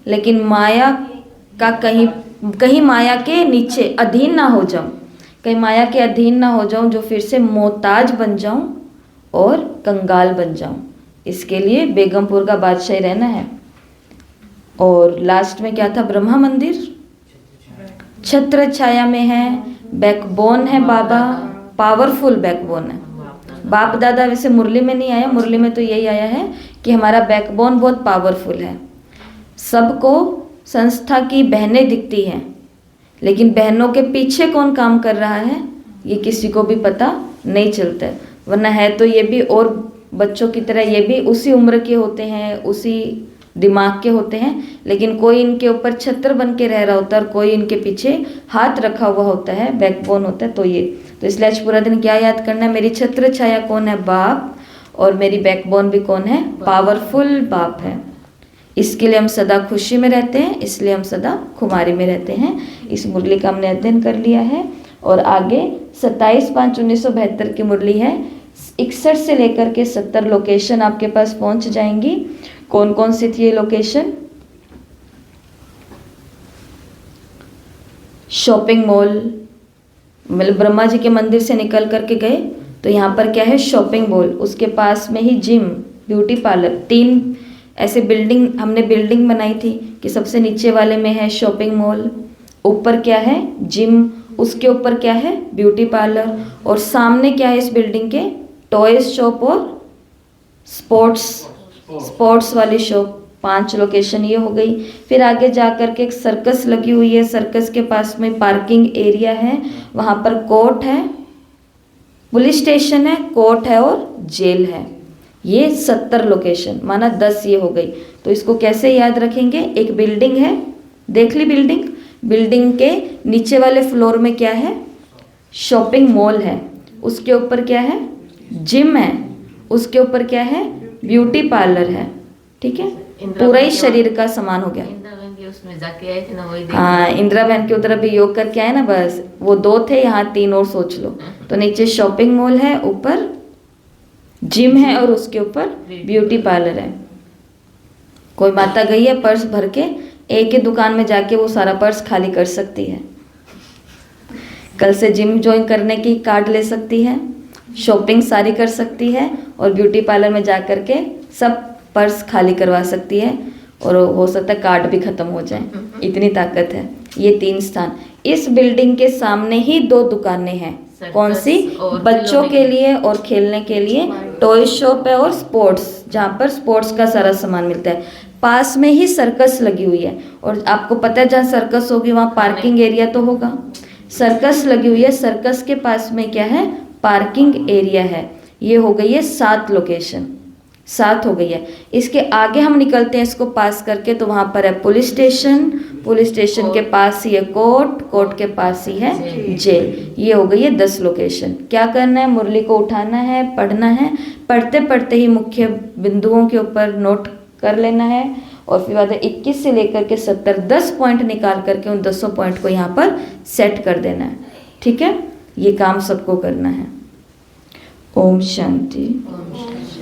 लेकिन माया का कहीं माया के नीचे अधीन ना हो जाऊं, कहीं माया के अधीन ना हो जाऊं, जो फिर से मोहताज बन जाऊं और कंगाल बन जाऊं। इसके लिए बेगमपुर का बादशाह रहना है। और लास्ट में क्या था? ब्रह्मा मंदिर छत्र छाया में है, बैकबोन है बाबा, पावरफुल बैकबोन है। बाप दादा वैसे मुरली में नहीं आया, मुरली में तो यही आया है कि हमारा बैकबोन बहुत पावरफुल है। सबको संस्था की बहनें दिखती हैं, लेकिन बहनों के पीछे कौन काम कर रहा है ये किसी को भी पता नहीं चलता है। वरना है तो ये भी और बच्चों की तरह ये भी उसी उम्र के होते हैं, उसी दिमाग के होते हैं, लेकिन कोई इनके ऊपर छत्र बन के रह रहा होता है और कोई इनके पीछे हाथ रखा हुआ होता है, बैकबोन होता है। तो ये तो इसलिए आज पूरा दिन क्या याद करना है? मेरी छत्र छाया कौन है? बाप। और मेरी बैकबोन भी कौन है? पावरफुल बाप है। इसके लिए हम सदा खुशी में रहते हैं, इसलिए हम सदा खुमारी में रहते हैं। इस मुरली का हमने अध्ययन कर लिया है। और आगे 27/5/1972 की मुरली है। 61 से लेकर के 70 लोकेशन आपके पास पहुंच जाएंगी। कौन कौन सी थी ये लोकेशन? शॉपिंग मॉल, मतलब ब्रह्मा जी के मंदिर से निकल करके गए तो यहाँ पर क्या है? शॉपिंग मॉल, उसके पास में ही जिम, ब्यूटी पार्लर, 3 ऐसे बिल्डिंग हमने बिल्डिंग बनाई थी कि सबसे नीचे वाले में है शॉपिंग मॉल, ऊपर क्या है? जिम, उसके ऊपर क्या है? ब्यूटी पार्लर, और सामने क्या है इस बिल्डिंग के? टॉयज शॉप और स्पोर्ट्स वाली शॉप। 5 लोकेशन ये हो गई। फिर आगे जा कर के एक सर्कस लगी हुई है, सर्कस के पास में पार्किंग एरिया है, वहाँ पर कोर्ट है, पुलिस स्टेशन है, कोर्ट है और जेल है। ये 70 लोकेशन, माना 10 ये हो गई। तो इसको कैसे याद रखेंगे? एक बिल्डिंग है, देख ली बिल्डिंग, बिल्डिंग के नीचे वाले फ्लोर में क्या है? शॉपिंग मॉल है, उसके ऊपर क्या है? जिम है, उसके ऊपर क्या है? ब्यूटी पार्लर है। ठीक है, पूरा ही शरीर का सामान हो गया। इंदिरा गांधी उसमें जाके आए थे ना, वही हाँ, इंदिरा बहन के उधर अभी योग करके आए ना, बस वो 2 थे, यहाँ 3 और सोच लो। तो नीचे शॉपिंग मॉल है, ऊपर जिम है और उसके ऊपर ब्यूटी पार्लर है। कोई माता गई है पर्स भर के, एक ही दुकान में जाके वो सारा पर्स खाली कर सकती है। कल से जिम ज्वाइन करने की कार्ड ले सकती है, शॉपिंग सारी कर सकती है और ब्यूटी पार्लर में जा कर के सब पर्स खाली करवा सकती है, और हो सकता है कार्ड भी खत्म हो जाए, इतनी ताकत है। ये 3 स्थान। इस बिल्डिंग के सामने ही 2 दुकानें हैं। कौन सी? बच्चों के लिए और खेलने के लिए टॉय शॉप है और स्पोर्ट्स, जहाँ पर स्पोर्ट्स का सारा सामान मिलता है। पास में ही सर्कस लगी हुई है, और आपको पता है जहाँ सर्कस होगी वहाँ पार्किंग एरिया तो होगा। सर्कस लगी हुई है, सर्कस के पास में क्या है? पार्किंग एरिया है। ये हो गई है 7 लोकेशन, 7 हो गई है। इसके आगे हम निकलते हैं इसको पास करके, तो वहाँ पर है पुलिस स्टेशन, पुलिस स्टेशन के पास ही है कोर्ट, कोर्ट के पास ही है जेल। ये हो गई है 10 लोकेशन। क्या करना है? मुरली को उठाना है, पढ़ना है, पढ़ते पढ़ते ही मुख्य बिंदुओं के ऊपर नोट कर लेना है, और फिर बाद 21 से लेकर के 70 10 पॉइंट निकाल करके उन 10 पॉइंट को यहाँ पर सेट कर देना है। ठीक है, ये काम सबको करना है। ओम शांति।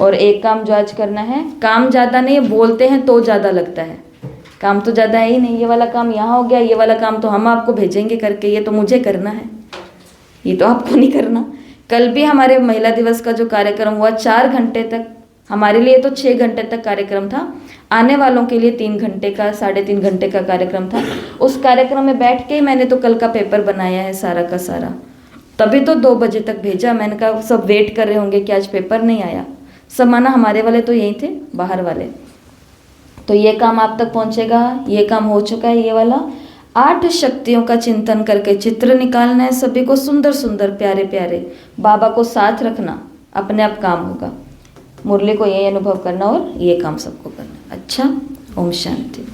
और एक काम जो आज करना है, काम ज़्यादा नहीं, बोलते हैं तो ज़्यादा लगता है, काम तो ज़्यादा है ही नहीं। ये वाला काम यहाँ हो गया, ये वाला काम तो हम आपको भेजेंगे करके, ये तो मुझे करना है, ये तो आपको नहीं करना। कल भी हमारे महिला दिवस का जो कार्यक्रम हुआ 4 घंटे तक, हमारे लिए तो 6 घंटे तक कार्यक्रम था, आने वालों के लिए 3 घंटे का 3.5 घंटे का कार्यक्रम था। उस कार्यक्रम में बैठ के मैंने तो कल का पेपर बनाया है सारा का सारा, तभी तो 2 बजे तक भेजा। मैंने कहा सब वेट कर रहे होंगे कि आज पेपर नहीं आया, सब माना हमारे वाले तो यही थे, बाहर वाले। तो ये काम आप तक पहुंचेगा, ये काम हो चुका है, ये वाला 8 शक्तियों का चिंतन करके चित्र निकालना है सभी को, सुंदर सुंदर प्यारे प्यारे, बाबा को साथ रखना, अपने आप काम होगा। मुरली को ये अनुभव करना और ये काम सबको करना। अच्छा, ओम शांति।